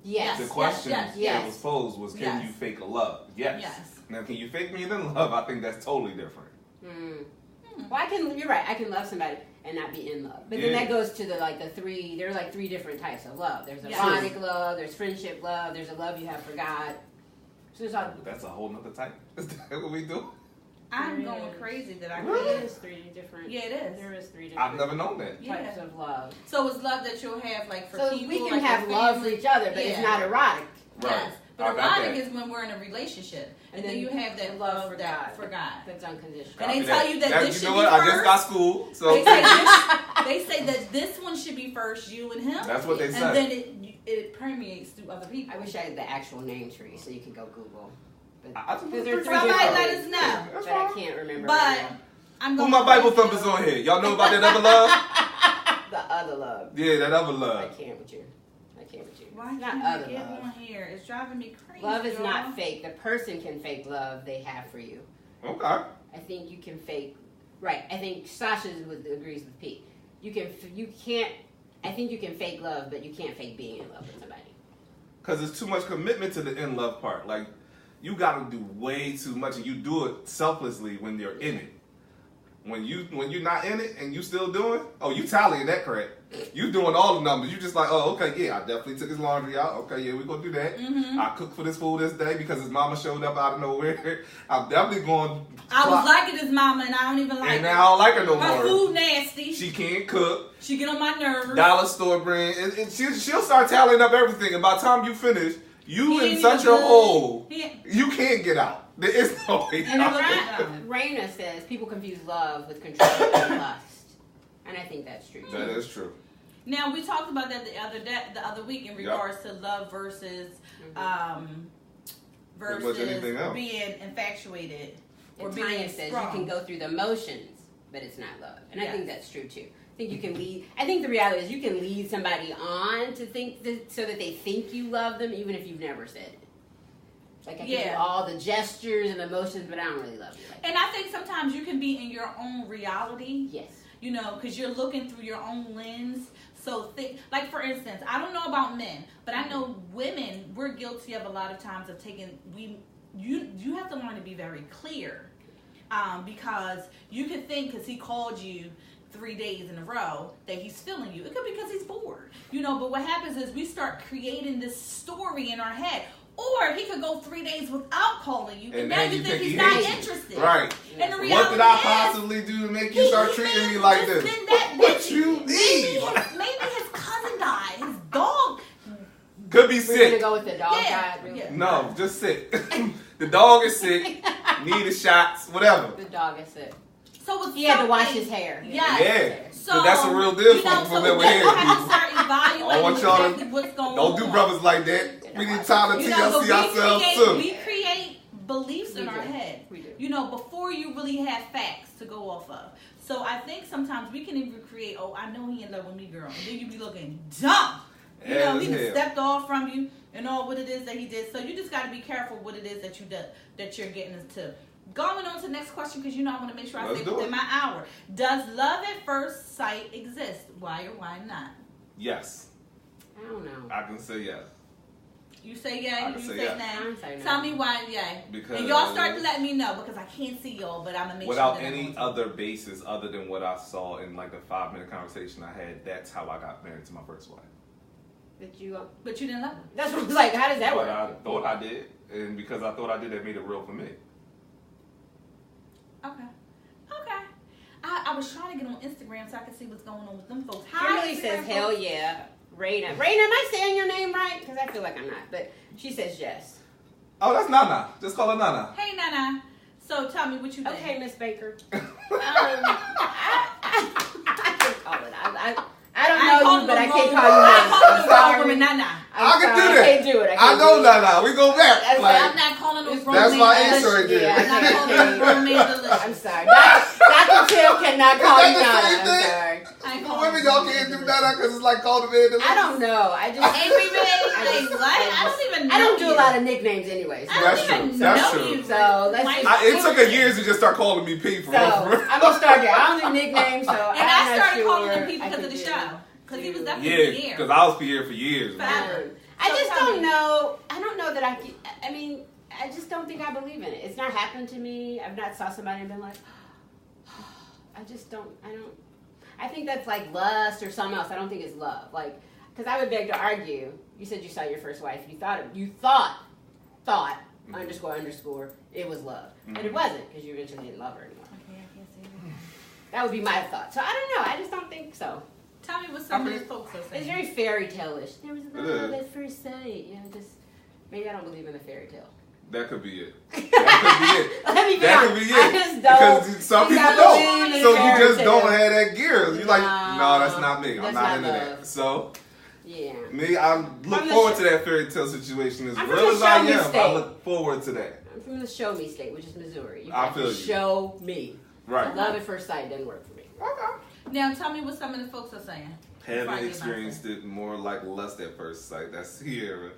D: Yes.
B: The question that was posed was, can you fake a love? Yes. Now, can you fake being in love? I think that's totally different.
D: Well, you're right. I can love somebody and not be in love. But then that goes to there's like three different types of love. There's erotic love, there's friendship love, there's a love you have for God. So
B: that's a whole nother type. Is that what we do?
C: I'm going crazy that I
D: really? It is three different.
C: Yeah, it is.
D: There is three different.
B: I've never known that.
D: Types of love.
C: So it's love that you'll have like for people. So
D: we can
C: like
D: have love for each other, but it's not erotic.
B: Right.
C: Yes. But erotic is when we're in a relationship. And then you have that love for God.
D: That's unconditional.
C: And they tell you that this should be
B: first.
C: I
B: just got school, so.
C: They say that this one should be first, you and him.
B: That's what they say.
C: And then it permeates through other people.
D: I wish I had the actual name tree so you could go Google.
C: Somebody let us know.
D: But I can't remember.
C: But I'm going.
B: Who my Bible thumpers on here? Y'all know about that other love?
D: The other love.
B: Yeah, that other love.
D: I can't with you.
C: Why
D: not
C: can't
D: other
C: I get
D: love.
C: on here? It's driving me crazy.
D: Love is not fake. The person can fake love they have for you.
B: Okay.
D: I think you can fake. Right. I think Sasha agrees with Pete. You can't. I think you can fake love, but you can't fake being in love with somebody.
B: Because there's too much commitment to the in love part. Like, you got to do way too much, and you do it selflessly when you're in it. When you're not in it and you still doing, you tallying that crap. You doing all the numbers. You just like, I definitely took his laundry out. Okay, yeah, we gonna do that. Mm-hmm. I cooked for this food this day because his mama showed up out of nowhere. I'm definitely going.
C: I was liking his mama, and I don't even like her.
B: And now I don't like her no more.
C: Her food nasty.
B: She can't cook.
C: She get on my nerves.
B: Dollar store brand. And she'll start tallying up everything. And by the time you finish, you in such a hole, you can't get out. There is no way out.
D: Raina says people confuse love with control and lust. And I think that's true.
B: That is true.
C: Now, we talked about that the other week in regards to love versus being infatuated or being
D: Tanya says you can go through the motions, but it's not love. And I think that's true too. I think you can lead. I think the reality is you can lead somebody on to think so that they think you love them, even if you've never said it. Like I can do all the gestures and emotions, but I don't really love you.
C: And I think sometimes you can be in your own reality.
D: Yes.
C: You know, because you're looking through your own lens. So, like for instance, I don't know about men, but I know women. We're guilty of a lot of times of taking. You have to learn to be very clear, because you could think because he called you 3 days in a row that he's feeling you. It could be because he's bored. You know, but what happens is we start creating this story in our head. Or he could go 3 days without calling you, and now you think he's not interested.
B: Right.
C: And the reality
B: what did I possibly do to make you start treating me like this? What you need?
C: Maybe his cousin died. His dog
B: could be sick.
D: We're gonna go with the dog died.
B: No, just sick. The dog is sick. Needed shots. Whatever.
D: The dog is sick.
C: So
D: he had to wash his hair.
B: Yeah. So that's a real deal for them with hair.
C: You have to start evaluating exactly what's going on.
B: Don't do brothers like that. We need time to TLC ourselves too.
C: We create beliefs in our head.
D: We do.
C: You know, before you really have facts to go off of. So I think sometimes we can even create, I know he in love with me, girl. And then you be looking dumb. You know, he just stepped off from you and all what it is that he did. So you just got to be careful what it is that you're getting into. Going on to the next question, because I want to make sure I say within my hour. Does love at first sight exist? Why or why not?
B: Yes.
D: I don't know.
B: I can say yes.
C: You say yay? You say nay?
D: No.
C: Tell me why yay.
B: Because
C: and y'all start to let me know, because I can't see y'all, but I'm going to make
B: without
C: sure.
B: Without any other basis other than what I saw in like the 5-minute conversation I had, that's how I got married to my first wife.
C: But you didn't love her?
D: That's what I was like, how does that work?
B: I thought I did, and because I thought I did, that made it real for me.
C: Okay. I was trying to get on Instagram so I could see what's going on with them folks.
D: Kimberly says, hell yeah. Raina. Raina, am I saying your name right? Because I feel like I'm not. But she says yes.
B: Oh, that's Nana. Just call her Nana.
C: Hey, Nana. So tell me what you think.
D: Okay, Miss Baker. I can't call it. I don't know you, but I can't call you Nana.
C: I'm calling woman Nana.
B: I can do that.
D: I can't do it.
B: I know Nana. We go back.
C: I'm not calling those grown
B: that's
C: men
B: my
C: delicious.
B: answer right there.
D: Yeah,
C: I'm not calling those grown men delicious.
D: I'm sorry. Dr. Till cannot call you
B: Is that
D: Nana.
B: the same
D: I'm
B: thing?
D: sorry.
B: For women, y'all can't do Nana because it's like calling a man delicious.
D: I don't know. I just
C: Angry man? Like what? I don't even know.
D: I don't do
C: you.
D: a lot of nicknames anyway. So.
C: I
B: That's
C: don't even
B: true. That's
C: know
B: true.
C: you.
D: So let's just,
B: It took a year to just start calling me P for
D: So I'm gonna start there. I don't do nicknames, so
C: And
D: I'm
C: I
D: not
C: started
D: sure
C: calling him P
D: I
C: because
D: can
C: of the
D: do
C: show.
D: it.
C: Because he was definitely
B: Yeah,
C: here.
B: because I was Pierre for years. Man.
C: Forever.
D: I
C: So
D: just
C: tell
D: don't
C: me.
D: know. I don't know that I mean, I just don't think I believe in it. It's not happened to me. I've not saw somebody and been like, I don't. I think that's like lust or something else. I don't think it's love. Like, because I would beg to argue. You said you saw your first wife. You thought __ it was love, but it wasn't because you eventually didn't love her anymore.
C: Okay, I can't say that.
D: That would be my thought. So I don't know. I just don't think so.
C: Tell me what some of these folks are saying.
D: It's very fairy tale-ish. There was love
B: is.
D: at first sight. You know, just maybe I don't believe in the fairy tale.
B: That could be it. That
D: Let me be
B: That
D: honest.
B: could be
D: I
B: it.
D: just don't.
B: Because some
D: think
B: people
D: I
B: don't.
D: believe in
B: So
D: fairy
B: you just
D: tale.
B: don't have that gear. You're like,
D: No,
B: no, that's not me. I'm
D: that's
B: not
D: not
B: into
D: love.
B: that. So
D: Yeah.
B: me, I look
D: From the
B: forward
D: sh-
B: to that fairy tale situation as
D: I'm
B: real
D: from
B: as
D: the
B: I
D: show me
B: am. I
D: state.
B: look forward to that.
D: I'm from the show me state, which is Missouri. You
B: I
D: have
B: feel
D: to
B: you.
D: show me.
B: Right.
D: Love at first sight doesn't work for me.
B: Okay.
C: Now tell me what some of the folks are saying. Before I
B: Haven't
C: get my
B: experienced
C: say.
B: it more like lust at first sight. That's here.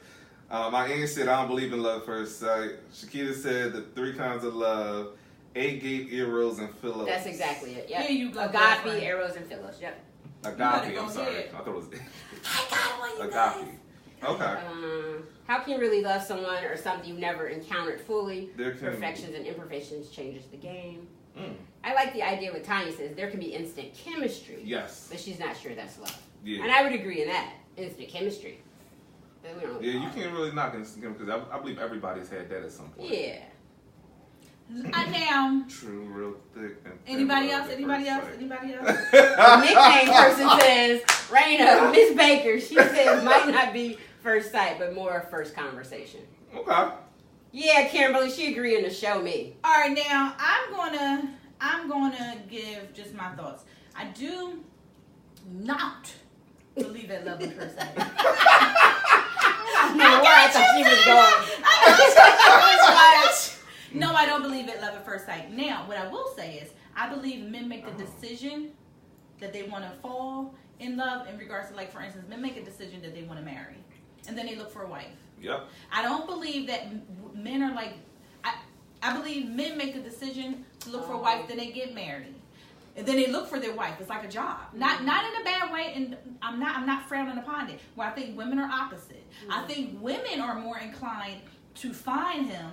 B: My aunt said, I don't believe in love at first sight. Shakita said the 3 kinds of love, agate, eros, and philos.
D: That's exactly it. Yep.
C: Here you go,
D: Agape,
C: girlfriend.
D: Eros, and Philos. Yep.
B: Agape,
C: better go
B: I'm sorry.
C: ahead.
B: I thought it was
C: I got one, you guys.
B: agape. Okay.
D: How can you really love someone or something you've never encountered fully?
B: There can-
D: Perfections and imperfections changes the game.
B: Mm.
D: I like the idea what Tanya says. There can be instant chemistry.
B: Yes.
D: But she's not sure that's love.
B: Yeah.
D: And I would agree in that. Instant chemistry. But we don't
B: Yeah, you can't really knock it because I believe everybody's had that at some point.
D: Yeah.
C: Now,
B: True, real thick. And
C: anybody
B: thin
C: else?
B: love at
C: Anybody
B: first
C: else?
B: sight.
C: Anybody else?
D: The nickname person says, Raina, Miss Baker, she says might not be first sight, but more first conversation.
B: Okay.
D: Yeah, Kimberly, she agreed in the show me.
C: All right, now I'm gonna give just my thoughts. I do not believe in love at first sight.
D: I don't know where I thought she was going.
C: No, I don't believe in love at first sight. Now, what I will say is, I believe men make the decision that they want to fall in love in regards to, like, for instance, men make a decision that they want to marry, and then they look for a wife.
B: Yep.
C: I don't believe that men are like, I believe men make the decision to look for a wife, then they get married. And then they look for their wife. It's like a job. Not in a bad way, and I'm not frowning upon it. Where I think women are opposite. I think women are more inclined to find him.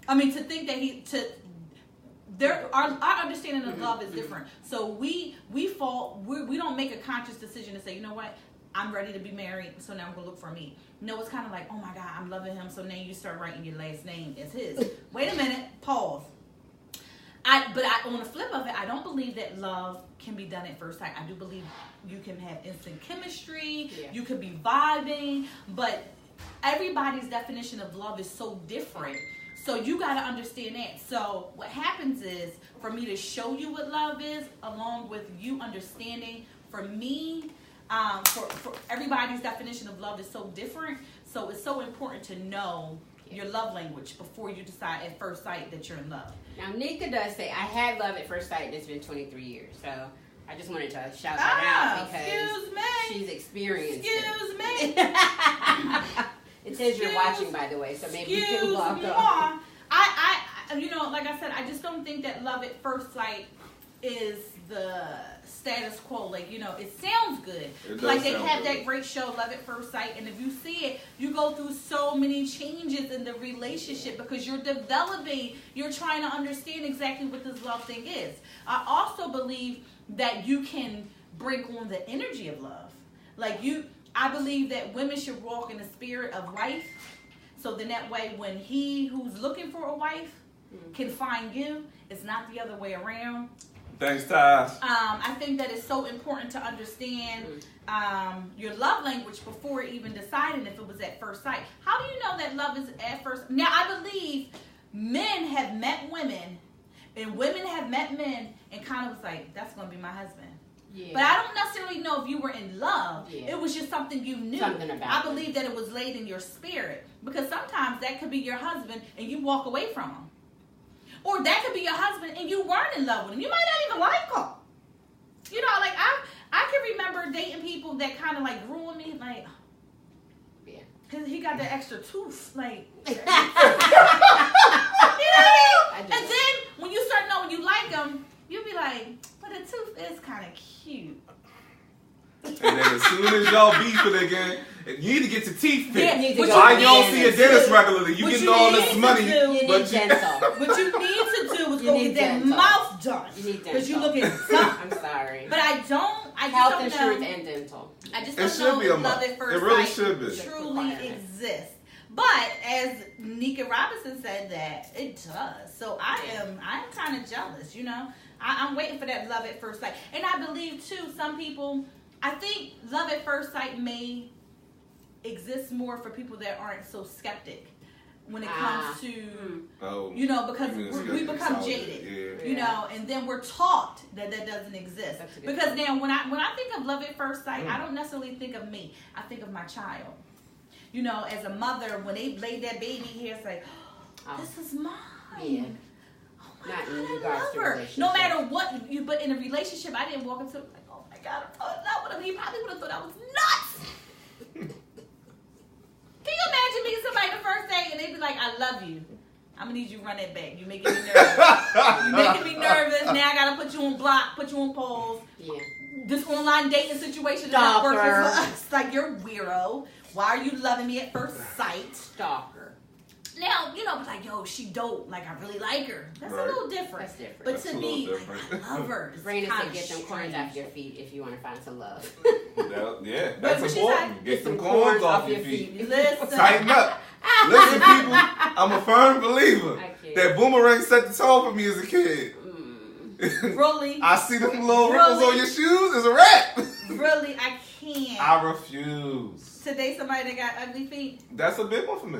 C: I mean, to think that our understanding of love is different. So we don't make a conscious decision to say, you know what, I'm ready to be married, so now I'm gonna look for me. No, it's kind of like, oh my God, I'm loving him, so now you start writing your last name as his. Wait a minute, pause. But on the flip of it, I don't believe that love can be done at first sight. I do believe you can have instant chemistry, you could be vibing, but everybody's definition of love is so different. So you got to understand that. So what happens is, for me to show you what love is, along with you understanding, for me, for everybody's definition of love is so different. So it's so important to know your love language before you decide at first sight that you're in love.
D: Now, Nika does say, I had love at first sight, and it's been 23 years. So I just wanted to shout that out because she's experienced
C: Excuse me.
D: It says you're watching, by the way, so maybe you can log
C: me.
D: on.
C: I, like I said, I just don't think that love at first sight is the status quo. Like, it sounds good. Like they have that great show, Love at First Sight, and if you see it, you go through so many changes in the relationship because you're developing, you're trying to understand exactly what this love thing is. I also believe that you can bring on the energy of love. I believe that women should walk in the spirit of wife. So then that way, when he who's looking for a wife can find you, it's not the other way around.
B: Thanks, Ty.
C: I think that it's so important to understand your love language before even deciding if it was at first sight. How do you know that love is at first? Now, I believe men have met women and women have met men and kind of was like, that's going to be my husband. Yeah. But I don't necessarily know if you were in love. Yeah. It was just something you knew.
D: Something about
C: I believe that it was laid in your spirit. Because sometimes that could be your husband and you walk away from him. Or that could be your husband and you weren't in love with him. You might not even like him. You know, like I can remember dating people that kind of like grew on me, like, yeah, because he got the extra tooth, like, you know what I mean? And then when you start knowing you like him, you'll be like, but the tooth is kind of cute.
B: And then as soon as y'all beefing again, you need to get your teeth fixed.
C: Yeah,
B: why you don't see a dentist regularly? You getting all this money.
C: What you need to do is go get that mouth done.
D: You need dental.
C: Because you looking dumb.
D: I'm sorry.
C: But I just
D: Health
C: don't
D: insurance
C: know.
D: And dental.
C: I just don't know if love at first sight truly exists. But as Nika Robinson said that, it does. So I'm kind of jealous, you know. I'm waiting for that love at first sight. And I believe, too, some people, I think love at first sight may exist more for people that aren't so skeptic when it comes to, you know, because we become jaded, you know, and then we're taught that doesn't exist. Because now when I think of love at first sight, I don't necessarily think of me. I think of my child. You know, as a mother, when they laid that baby here, it's like, this is mine.
D: Yeah.
C: Oh my God, I love her. No matter what, but in a relationship, I didn't walk into it like, oh my God, I'm falling in love with him. He probably would have thought I was nuts. Can you imagine meeting somebody the first day and they be like, I love you. I'm going to need you to run that back. You're making me nervous. You're making me nervous. Now I got to put you on block, put you on pause. Yeah. This online dating situation is not working for us. Like, you're weirdo. Why are you loving me at first sight?
D: Stalker.
C: Now, you know, but like, yo, she dope. Like, I really like her. That's a little different.
D: That's different.
C: But to me, like, I love her.
D: Brandon said get them corns off your feet if you want to find some love.
B: Yeah, that's important. Get some
D: corns
B: off your feet.
C: Listen.
B: Tighten up. Listen, people, I'm a firm believer that Boomerang set the tone for me as a kid.
C: Really?
B: I see them little ripples on your shoes. It's a wrap.
C: Really? I can't.
B: I refuse.
C: To date somebody that got ugly feet?
B: That's a big one for me.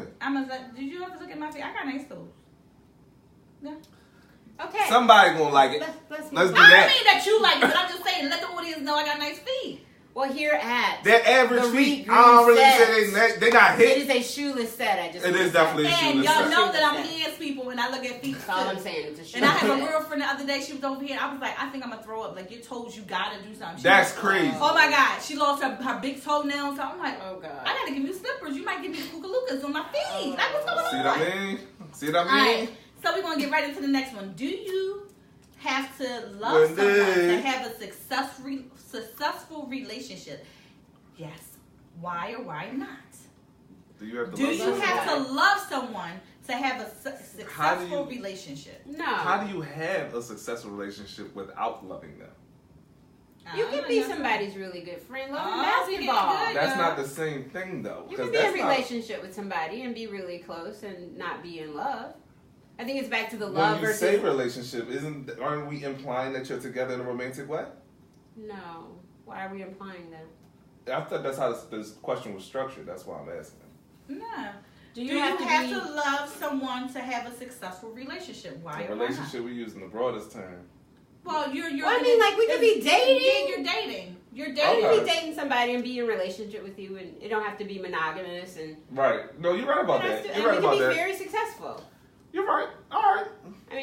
C: Did you ever look at my feet? I got nice toes. Yeah.
D: Okay.
B: Somebody gonna like it. Let's do that.
C: I don't mean that you like it, but I'm just saying, let the audience know I got nice feet.
D: Well, here at
B: their average feet, I don't really say they got hit.
D: It is a shoeless set.
B: It is definitely a shoeless set.
C: And y'all know that I'm hands people when I look at feet.
D: That's all I'm saying. It's a shoeless
C: and I have a girlfriend the other day. She was over here. I was like, I think I'm gonna throw up. Like, your toes, you gotta do something.
B: That's crazy.
C: Oh my God, she lost her big toenail. So I'm like,
D: oh God,
C: I gotta give you slippers. You might give me kookalukas on my feet. Like, what's going on?
B: See what I mean? See what I mean?
C: All right. So we're gonna get right into the next one. Do you have to love someone to have a successful relationship? Yes. Why or why not?
B: Do you have
C: to love someone to have a successful relationship?
D: No.
B: How do you have a successful relationship without loving them?
D: You can be somebody's really good friend, loving basketball.
B: That's not the same thing, though.
D: You can be in a relationship with somebody and be really close and not be in love. I think it's back to the love versus.
B: When you say relationship, aren't we implying that you're together in a romantic way?
D: No. Why are we implying that?
B: I thought that's how this question was structured. That's why I'm asking.
C: No. Do you have to love someone to have a successful relationship? Why?
B: A relationship we use in the broadest term.
C: Well, you're.
D: Well, I mean, like we could be dating.
C: Yeah, you're dating. You're dating.
D: You could be dating somebody and be in a relationship with you, and it don't have to be monogamous. And
B: right. No, you're right about that. You're right
D: about
B: that.
D: Be very successful.
B: You're right. All right.
D: I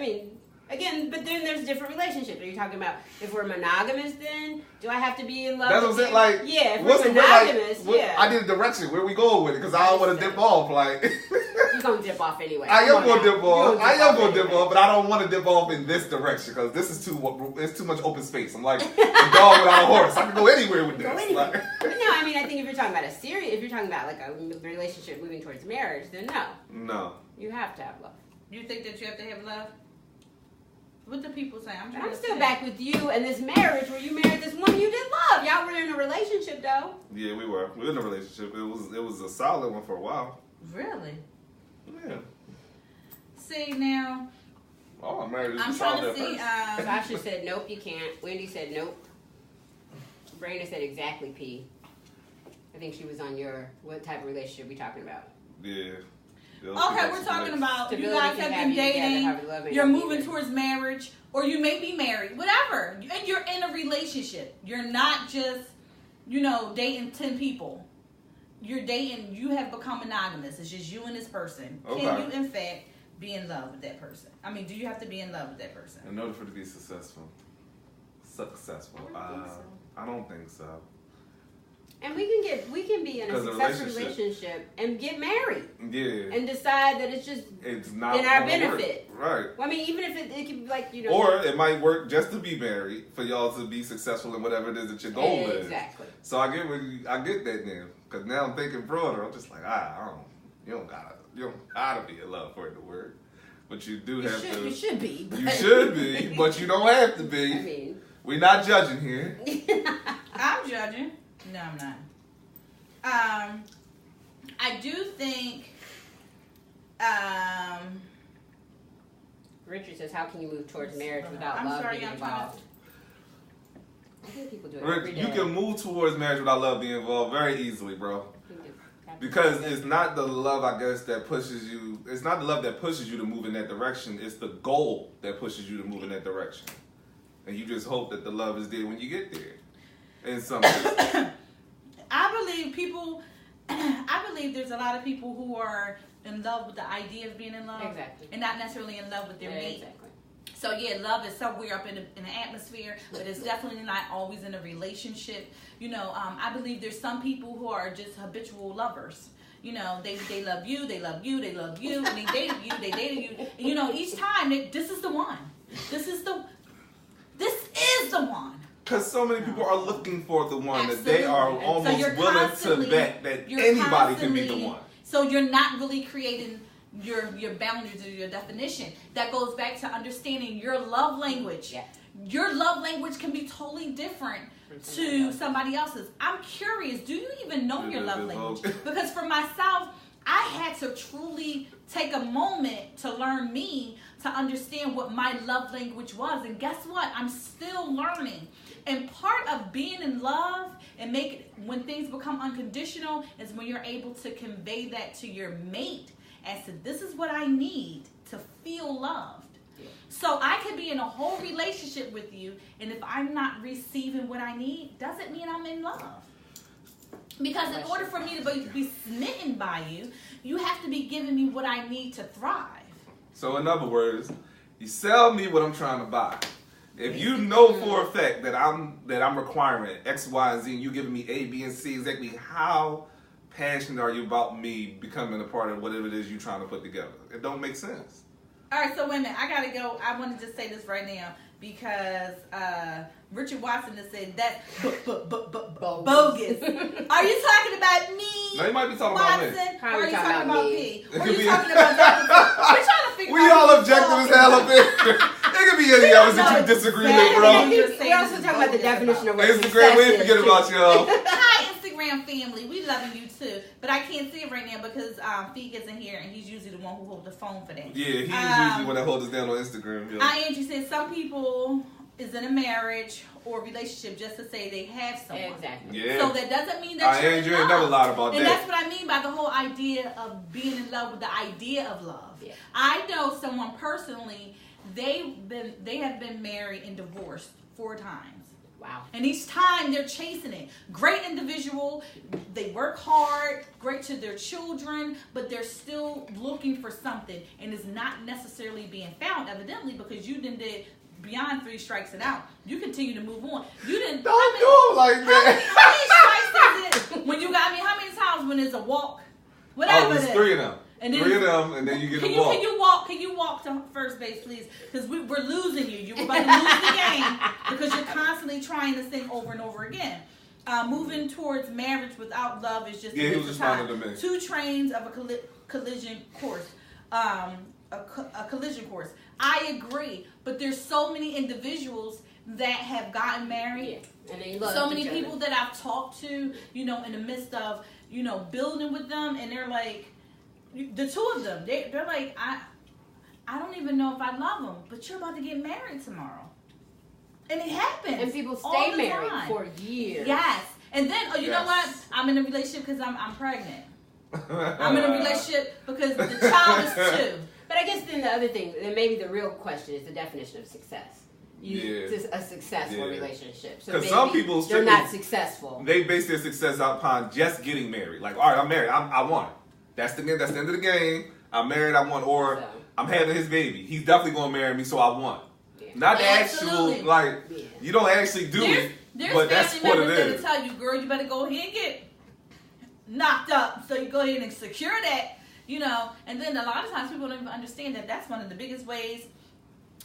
D: mean, again, but then there's different relationships. Are you talking about if we're monogamous? Then do I have to be in love?
B: That's what I'm saying. Like,
D: yeah, if we're monogamous,
B: I need a direction. Where we going with it? Because I don't want to dip off. Like,
D: you're gonna dip off anyway.
B: I am gonna dip off. But I don't want to dip off in this direction because this is too much open space. I'm like a dog without a horse. I can go anywhere with this.
D: Like, no, I mean, I think if you're talking about if you're talking about like a relationship moving towards marriage, then no.
B: No.
D: You have to have love.
C: You think that you have to have love? What do people say?
D: I'm still back with you and this marriage where you married this woman you did love. Y'all were in a relationship though.
B: Yeah, we were. We were in a relationship. It was a solid one for a while.
C: Really?
B: Yeah.
C: See now.
B: Oh, I'm married.
C: I'm trying to see.
D: Sasha said nope, you can't. Wendy said nope. Raina said exactly, P. I think she was on what type of relationship we talking about?
B: Yeah.
C: Okay, we're talking about you guys have been dating, you're moving towards marriage, or you may be married, whatever. And you're in a relationship. You're not just, dating 10 people. You're dating, you have become monogamous. It's just you and this person. Okay. Can you, in fact, be in love with that person? I mean, do you have to be in love with that person?
B: In order for it to be successful. I don't think so.
D: And we can be in a successful relationship and get married. Yeah. And decide that it's not in our benefit.
B: Work. Right.
D: Well, I mean, even if it could be like,
B: Or it might work just to be married for y'all to be successful in whatever it is that your goal is.
D: Exactly.
B: So I get that now. Because now I'm thinking broader. I'm just like, you don't gotta be in love for it to work. But you do have to.
D: You should be.
B: You should be, but you don't have to be.
D: I mean.
B: We're not judging here.
C: I'm judging. No, I'm not. I do think.
D: Richard says, "How can you move towards marriage without love being involved?" I think people do it every day.
B: You can move towards marriage without love being involved very easily, bro. Because it's not the love, I guess, that pushes you. It's not the love that pushes you to move in that direction. It's the goal that pushes you to move in that direction. And you just hope that the love is there when you get there. In some cases.
C: I believe there's a lot of people who are in love with the idea of being in love.
D: Exactly.
C: And not necessarily in love with their mate.
D: Exactly.
C: So yeah, love is somewhere up in the atmosphere, but it's definitely not always in a relationship. I believe there's some people who are just habitual lovers. They love you, they love you, they love you, and they dated you. And, each time, this is the one. This is the one.
B: Because so many people are looking for the one. Absolutely. That they are almost willing to bet that anybody can be the one.
C: So you're not really creating your boundaries or your definition. That goes back to understanding your love language.
D: Yeah.
C: Your love language can be totally different to somebody else's. I'm curious, do you even know your love language? Because for myself, I had to truly take a moment to learn me, to understand what my love language was. And guess what? I'm still learning. And part of being in love and when things become unconditional is when you're able to convey that to your mate as to, this is what I need to feel loved. So I could be in a whole relationship with you, and if I'm not receiving what I need, doesn't mean I'm in love. Because in order for me to be smitten by you, you have to be giving me what I need to thrive.
B: So in other words, you sell me what I'm trying to buy. If you know for a fact that I'm requiring X, Y, and Z, and you giving me A, B, and C, exactly how passionate are you about me becoming a part of whatever it is you're trying to put together? It don't make sense.
C: All right, so wait a minute. I got to go. I want to just say this right now because Richard Watson has said that's bogus. Are you talking about me?
B: No, he might be talking
C: Watson,
B: about me.
C: Or are you talking about me? Or are you talking about Dr. We're trying to figure out.
B: We all objective as hell up here. It could be any of us that you disagree with, bro.
D: We're also talking about the definition of what
B: Instagram, we ain't forget about y'all.
C: Hi, Instagram family. We loving you too. But I can't see it right now because Feek isn't here and he's usually the one who holds the phone for that.
B: Yeah, he's usually the one that holds us down on Instagram. Yeah.
C: Angie said some people is in a marriage or relationship just to say they have someone.
D: Exactly.
B: Yeah.
C: So that doesn't mean that you're in love.
B: Ain't never lied about that.
C: And that's what I mean by the whole idea of being in love with the idea of love.
D: Yeah.
C: I know someone personally, they have been married and divorced 4 times.
D: Wow.
C: And each time they're chasing it. Great individual, they work hard, great to their children, but they're still looking for something and it's not necessarily being found, evidently, because you did beyond 3 strikes and out. You continue to move on. You didn't.
B: Don't do it like that.
C: How many strikes is it when you got me? How many times when it's a walk? Whatever.
B: It's 3 of them. And then 3 of them, and then you get a walk. Can you walk to first base, please? Because we're losing you. You're about to lose the game because you're constantly trying this thing over and over again. Moving towards marriage without love is just a waste of time. 2 trains of a collision course. A collision course. I agree, but there's so many individuals that have gotten married.
D: Yeah. And they love
C: so many people that I've talked to, in the midst of, building with them, and they're like, the 2 of them, they're like, I don't even know if I love them, but you're about to get married tomorrow. And it happens.
D: And people stay married for years.
C: Yes. And then, you know what? I'm in a relationship because I'm pregnant. I'm in a relationship because the child is 2.
D: But I guess then the other thing, then maybe the real question is the definition of success. A successful relationship. So
B: some people
D: they're not successful.
B: They base their success upon just getting married. Like, all right, I'm married. I won. That's the end of the game. I'm married. I won. Or I'm having his baby. He's definitely going to marry me, so I won. Yeah. Not the actual, you don't actually do it. But that's what it is.
C: There's family members that tell you, girl, you better go ahead and get knocked up. So you go ahead and secure that, And then a lot of times people don't even understand that that's one of the biggest ways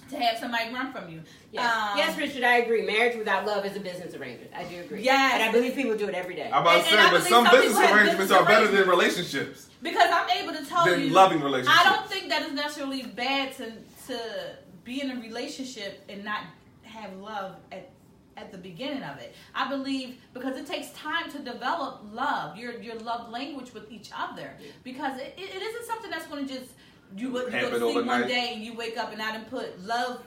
C: to have somebody run from you.
D: Yes, Richard, I agree. Marriage without love is a business arrangement. I do agree.
C: Yes.
D: And I believe people do it every day.
B: I'm about to say, but some business arrangements are better than relationships.
C: Because I'm able to tell you,
B: loving relationships.
C: I don't think that is necessarily bad to be in a relationship and not have love at the beginning of it. I believe because it takes time to develop love, your love language with each other. Because it isn't something that's going to just you go to sleep one day and you wake up and I done put love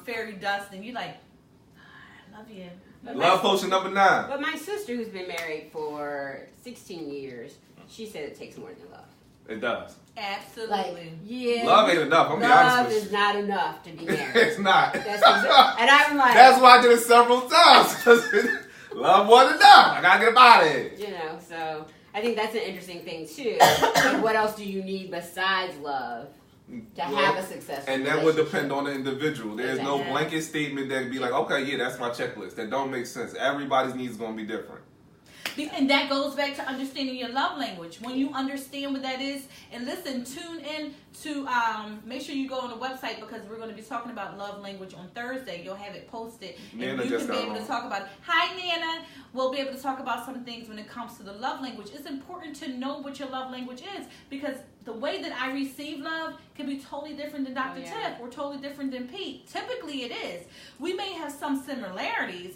C: fairy dust and you're like, I love you.
B: Love potion number 9.
D: But my sister, who's been married for 16 years, she said it takes more than love.
B: It does.
C: Absolutely.
B: Love ain't enough. I'm be honest with you.
D: Love is not enough to be married.
B: It's not.
D: And I'm like,
B: that's why I did it several times. Love wasn't enough. I gotta get about it.
D: So I think that's an interesting thing too. Like, what else do you need besides love to have a successful
B: and that would depend on the individual. There's no blanket statement that would be like, okay, yeah, that's my checklist. That don't make sense. Everybody's needs is going to be different.
C: And that goes back to understanding your love language. When you understand what that is, and listen, tune in to, make sure you go on the website because we're going to be talking about love language on Thursday. You'll have it posted.
B: Nana
C: and you can be able to talk about it. Hi, Nana. We'll be able to talk about some things when it comes to the love language. It's important to know what your love language is because the way that I receive love can be totally different than Dr. Tiff or totally different than Pete. Typically it is. We may have some similarities,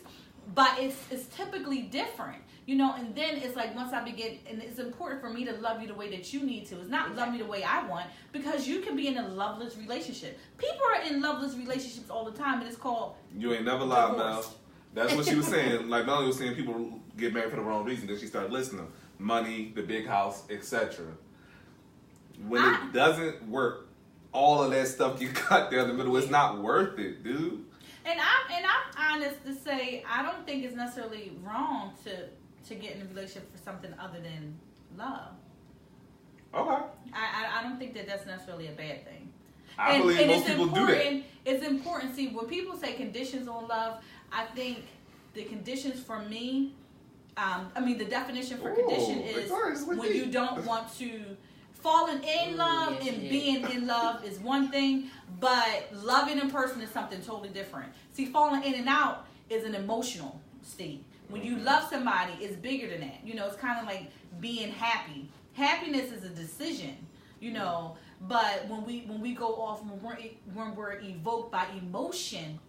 C: but it's typically different. And then it's like once I begin, and it's important for me to love you the way that you need to. It's not love me the way I want because you can be in a loveless relationship. People are in loveless relationships all the time, and it's called
B: you ain't never lied, Mel. That's what she was saying. Like Melanie was saying, people get married for the wrong reason. Then she started listening. Money, the big house, etc. When it doesn't work, all of that stuff you got there in the middle, it's not worth it, dude.
C: And I'm honest to say, I don't think it's necessarily wrong to get in a relationship for something other than love.
B: Okay.
C: I don't think that that's necessarily a bad thing.
B: I believe most people do that.
C: It's important. See, when people say conditions on love, I think the conditions for me, the definition for condition is when you don't want to falling in love and being in love is one thing, but loving in person is something totally different. See, falling in and out is an emotional state. When you love somebody, it's bigger than that. It's kind of like being happy. Happiness is a decision, but when we go off, when we're evoked by emotion,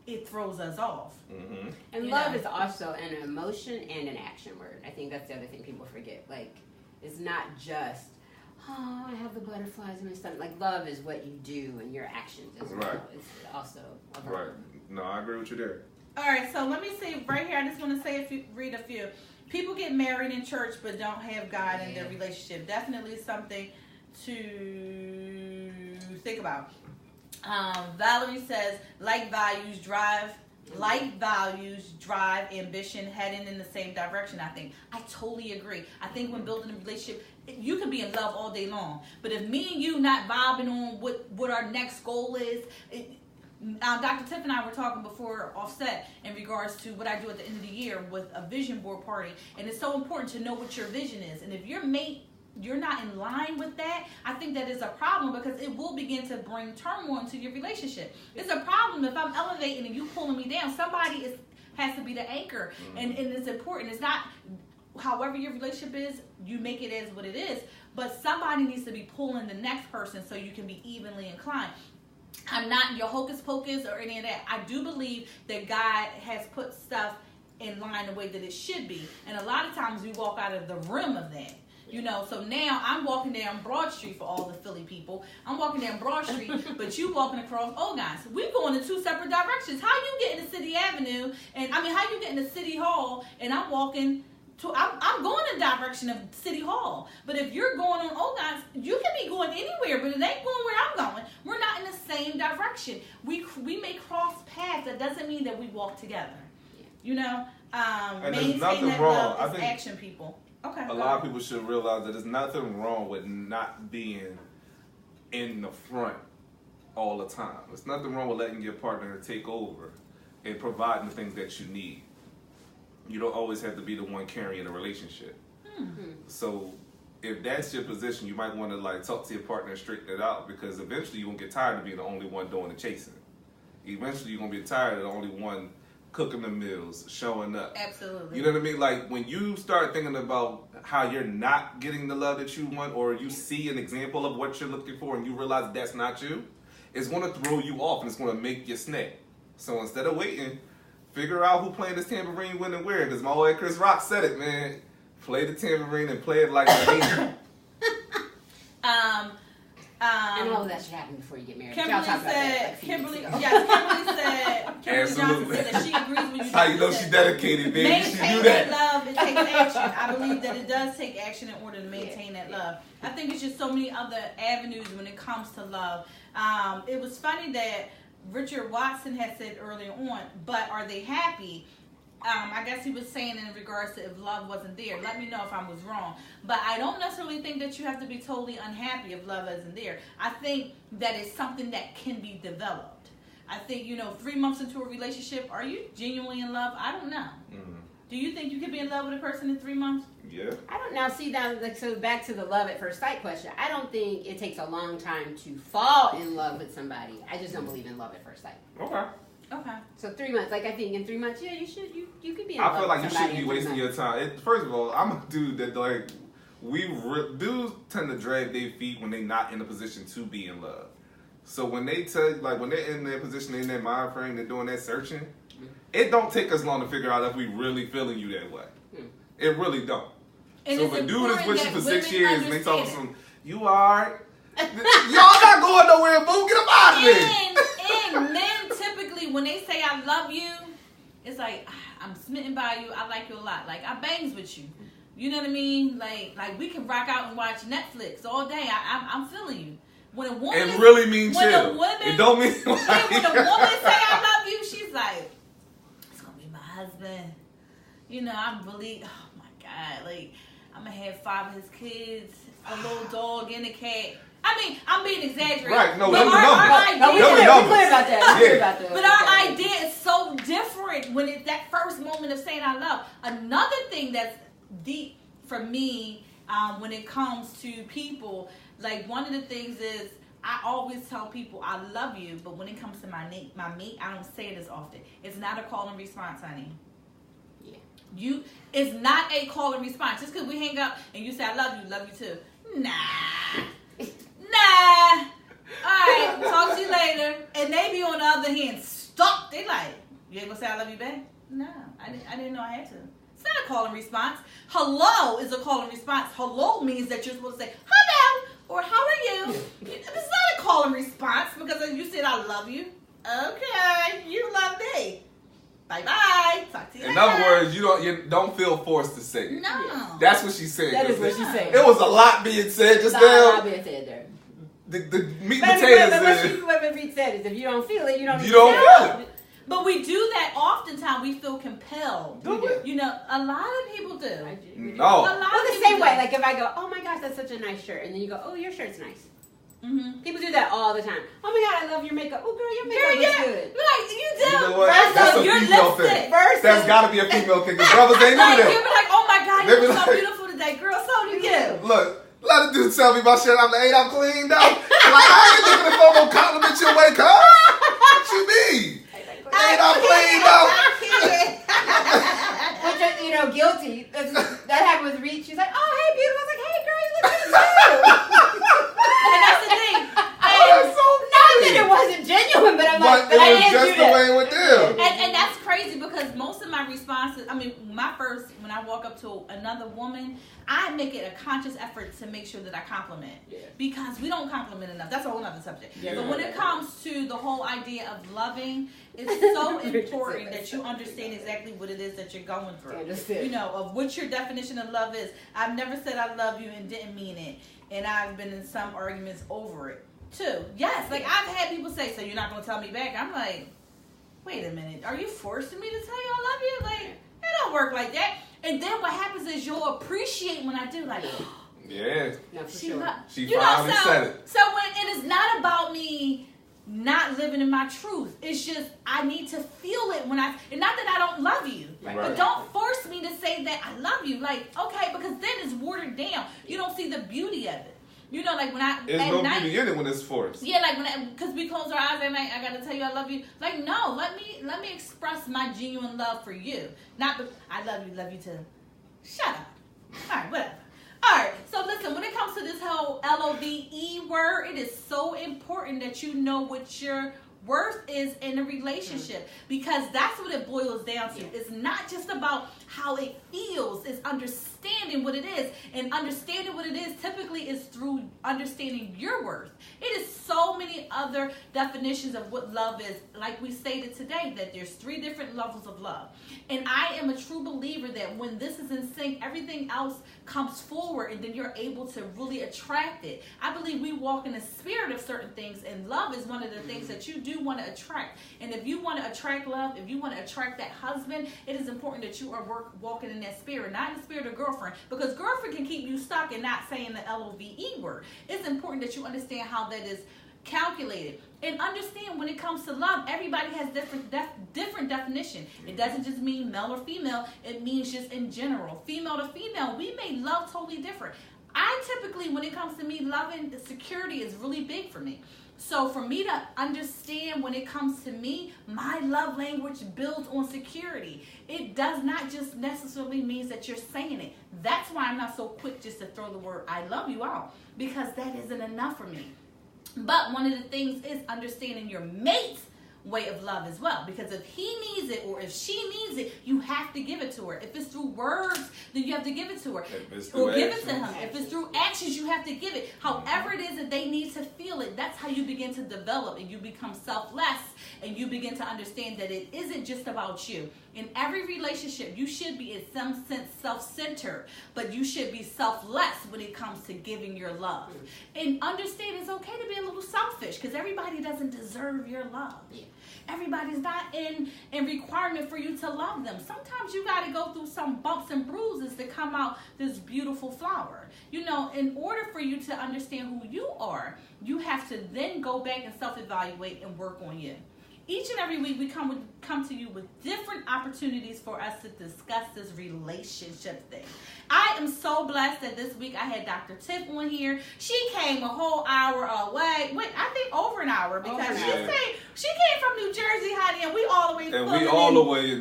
C: it throws us off.
B: Mm-hmm.
D: And love is also an emotion and an action word. I think that's the other thing people forget. Like, it's not just, oh, I have the butterflies in my stomach. Like, love is what you do and your actions as well. It's also a verb.
B: Right. No, I agree with you there.
C: All right, so let me see right here. I just want to read a few. People get married in church but don't have God in their relationship. Definitely something to think about. Valerie says, like values drive ambition, heading in the same direction. I totally agree. I think when building a relationship, you can be in love all day long. But if me and you not vibing on what our next goal is, Dr. Tiff and I were talking before offset in regards to what I do at the end of the year with a vision board party. And it's so important to know what your vision is. And if your mate, you're not in line with that, I think that is a problem because it will begin to bring turmoil into your relationship. It's a problem if I'm elevating and you pulling me down. Somebody has to be the anchor. And it's important. It's not, however your relationship is, you make it as what it is. But somebody needs to be pulling the next person so you can be evenly inclined. I'm not your hocus pocus or any of that. I do believe that God has put stuff in line the way that it should be. And a lot of times we walk out of the rim of that. You know, so now I'm walking down Broad Street for all the Philly people. I'm walking down Broad Street, but you walking across Ogons. We going in two separate directions. How you get into City Avenue, and how you get into City Hall, and I'm walking I'm going in the direction of City Hall. But if you're going on Ogons, you can be going anywhere, but it ain't going where I'm going. We're not in the same direction. We may cross paths. That doesn't mean that we walk together. You know,
B: there's nothing wrong.
C: I think action people. Okay.
B: A lot of people should realize that there's nothing wrong with not being in the front all the time. There's nothing wrong with letting your partner take over and providing the things that you need. You don't always have to be the one carrying a relationship. Mm-hmm. So if that's your position, you might want to talk to your partner and straighten it out, because eventually you're going to get tired of being the only one doing the chasing. Eventually you're going to be tired of the only one cooking the meals, showing up.
C: Absolutely.
B: You know what I mean? Like when you start thinking about how you're not getting the love that you want, or you see an example of what you're looking for and you realize that's not you, it's going to throw you off and it's going to make you snap. So instead of waiting, figure out who playing this tambourine when and where. Because my boy Chris Rock said it, man. Play the tambourine and play it like a angel.
D: And all of that should happen before you get married.
C: Kimberly said, Kimberly Johnson said that she agrees with you.
B: How you know she's dedicated, baby?
C: Maintain that love, it takes action. I believe that it does take action in order to maintain that love. I think it's just so many other avenues when it comes to love. It was funny that Richard Watson had said earlier on, but are they happy? I guess he was saying in regards to if love wasn't there. Let me know if I was wrong. But I don't necessarily think that you have to be totally unhappy if love isn't there. I think that it's something that can be developed. I think, 3 months into a relationship, are you genuinely in love? I don't know. Mm-hmm. Do you think you could be in love with a person in 3 months?
B: Yeah.
D: I don't now see that. So back to the love at first sight question. I don't think it takes a long time to fall in love with somebody. I just don't believe in love at first sight.
B: Okay.
D: So 3 months, I think in 3 months, yeah, you could be in love.
B: I feel like you shouldn't be wasting your time. First of all, I'm a dude that dudes tend to drag their feet when they're not in a position to be in love. So when they when they're in their position, in their mind frame, they're doing that searching, it don't take us long to figure out if we really feeling you that way. It really don't.
C: And
B: so if a dude is with you for 6 years and they talk some, you alright? Y'all not going nowhere, boo. Get up out of there.
C: And men typically, when they say I love you, it's like, I'm smitten by you. I like you a lot. Like, I bangs with you. You know what I mean? Like we can rock out and watch Netflix all day. I'm feeling you. When a woman,
B: it really means chill. It don't mean
C: when a woman say I love you, she's like, it's gonna be my husband. I'm really, oh my God, like I'm gonna have 5 of his kids, a little dog and a cat. I mean, I'm being exaggerated.
B: Right, no,
C: but
B: we're clear
D: about that.
B: Yeah.
C: But our idea is so different when it's that first moment of saying I love. Another thing that's deep for me when it comes to people, like one of the things is I always tell people I love you, but when it comes to my mate, I don't say it as often. It's not a call and response, honey. Yeah. It's not a call and response. Just because we hang up and you say I love you too. Nah. Alright, talk to you later. And they be on the other hand stuck. They like, you ain't gonna say I love you back? No, I didn't know I had to. It's not a call and response. Hello is a call and response. Hello means that you're supposed to say hello or how are you? It's not a call and response because you said I love you. Okay, you love me. Bye-bye. Talk to you later.
B: In other words, you don't feel forced to say it.
C: No.
B: That's what she said.
D: That is what she said.
B: It was a lot being said just now.
D: A lot being said there.
B: The meat and potatoes.
D: What Reed said is if you don't feel it, you don't
B: feel it.
C: But we do that oftentimes. We feel compelled.
B: Do we?
C: A lot of people do.
B: No.
C: A lot
D: the same way. Like if I go, oh my gosh, that's such a nice shirt, and then you go, oh, your shirt's nice. Mm-hmm. People do that all the time. Oh my God, I love your makeup. Oh girl, your makeup looks good.
C: Like you do.
B: You know what? That's a female thing. That's got to be a female thing. The brothers ain't do that.
C: You be like, oh my God, you look so beautiful today, girl. So do you.
B: Look. A lot of dudes tell me my shit. I'm like, hey, I'm cleaned up. Like, I ain't looking for no compliment your way, cuz. What you mean? Ain't I cleaned up?
D: Which is, guilty. That happened with Reed. She's like, oh, hey, beautiful. I was like, hey, girl, you look good too. And that's the thing.
B: That's so funny.
D: Not that it wasn't genuine, but I'm like,
B: but it was just the way it went down.
C: And that's crazy because most of my responses, when I walk up to another woman, I make it a conscious effort to make sure that I compliment.
D: Yeah.
C: Because we don't compliment enough. That's a whole other subject.
B: Yeah.
C: But when it comes to the whole idea of loving, it's so important that you understand exactly what it is that you're going through. You know, of what your definition of love is. I've never said I love you and didn't mean it. And I've been in some arguments over it, too. Yes, like I've had people say, so you're not going to tell me back? I'm like, wait a minute. Are you forcing me to tell you I love you? Like, it don't work like that. And then what happens is you'll appreciate when I do, like,
B: yeah.
D: No, for
C: she
D: sure.
B: She finally said it.
C: So when it is not about me not living in my truth. It's just I need to feel it when and not that I don't love you,
B: Right.
C: but don't force me to say that I love you. Like, okay, because then it's watered down. You don't see the beauty of it. You know, like when
B: There's
C: at
B: no
C: night,
B: beauty in it when it's forced.
C: yeah, like because we close our eyes at night, I gotta tell you I love you. Like, no, let me express my genuine love for you. Not I love you too. Shut up. All right, whatever. All right, so listen, when it comes to this whole LOVE word, it is so important that you know what your worth is in a relationship, because that's what it boils down to. It's not just about how it feels, it's understanding what it is. And understanding what it is typically is through understanding your worth. It is so many other definitions of what love is. Like we stated today, that there's 3 different levels of love. And I am a true believer that when this is in sync, everything else comes forward, and then you're able to really attract it. I believe we walk in the spirit of certain things, and love is one of the things that you do want to attract. And if you want to attract love, if you want to attract that husband, it is important that you are walking in that spirit, not in the spirit of girlfriend, because girlfriend can keep you stuck and not saying the LOVE word. It's important that you understand how that is calculated, and understand when it comes to love, everybody has different definition. It doesn't just mean male or female, it means just in general. Female to female, we may love totally different. I typically, when it comes to me loving, the security is really big for me. So for me to understand when it comes to me, my love language builds on security. It does not just necessarily mean that you're saying it. That's why I'm not so quick just to throw the word I love you out, because that isn't enough for me. But one of the things is understanding your mate's way of love as well, because if he needs it or if she needs it, you have to give it to her. If it's through words, then you have to give it to her, or give it to him. If it's through actions, you have to give it. However it is that they need to feel it, that's how you begin to develop, and you become selfless, and you begin to understand that it isn't just about you. In every relationship, you should be in some sense self-centered, but you should be selfless when it comes to giving your love. And understand it's okay to be a little selfish, because everybody doesn't deserve your love. Everybody's not in requirement for you to love them. Sometimes you got to go through some bumps and bruises to come out this beautiful flower. You know, in order for you to understand who you are, you have to then go back and self-evaluate and work on you. Each and every week we come to you with different opportunities for us to discuss this relationship thing. I am so blessed that this week I had Dr. Tiff on here. She came a whole hour away. Wait, I think over an hour, because she came from New Jersey, honey, and we all the way.
B: And we all the way.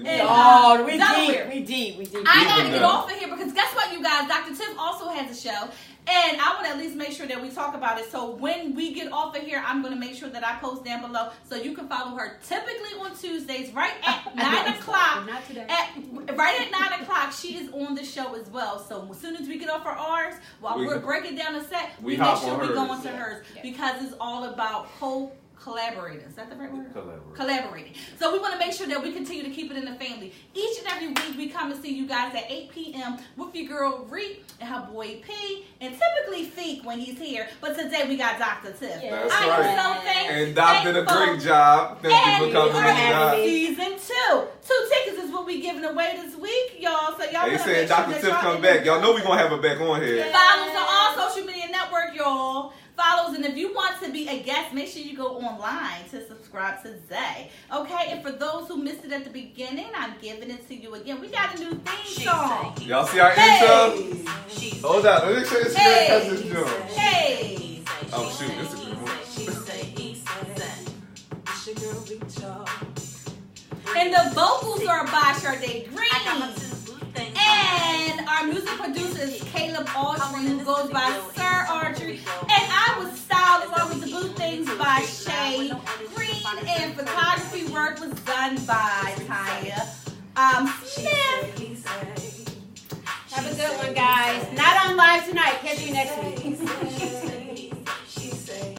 D: We deep.
C: I got to get off of here, because guess what, you guys? Dr. Tiff also has a show. And I would at least make sure that we talk about it. So when we get off of here, I'm going to make sure that I post down below so you can follow her typically on Tuesdays right at 9 o'clock.
D: Not today.
C: Right at 9 o'clock, she is on the show as well. So as soon as we get off of ours, while we're breaking down the set, we make sure we go into hers. Because it's all about collaborating. Is that the right word? Collaborating. So we want to make sure that we continue to keep it in the family. Each and every week we come and see you guys at 8 p.m. with your girl Reek and her boy P, and typically Feek when he's here. But today we got Dr. Tiff.
B: That's
C: I
B: right.
C: am so thankful.
B: And Doc did a great job. Thank you for coming in.
C: Season 2. 2 tickets is what we giving away this week, y'all. So y'all.
B: They said Dr. Tiff come back. Y'all know we gonna have her back on here.
C: Follow us on all social media network, y'all. Follows, and if you want to be a guest, make sure you go online to subscribe to Zay. Okay, and for those who missed it at the beginning, I'm giving it to you again. We got a new theme song.
B: Y'all see our intro? Hold on, let me show you the screen as this joint.
C: Hey.
B: Oh shoot, this is a good one.
C: And the vocals are by Sade Green. And our music producer is Caleb Autry, who goes by Sir Archery. And I was styled along with the blue things by Shay Green. And photography work was done by Tanya Smith.
D: catch you next week.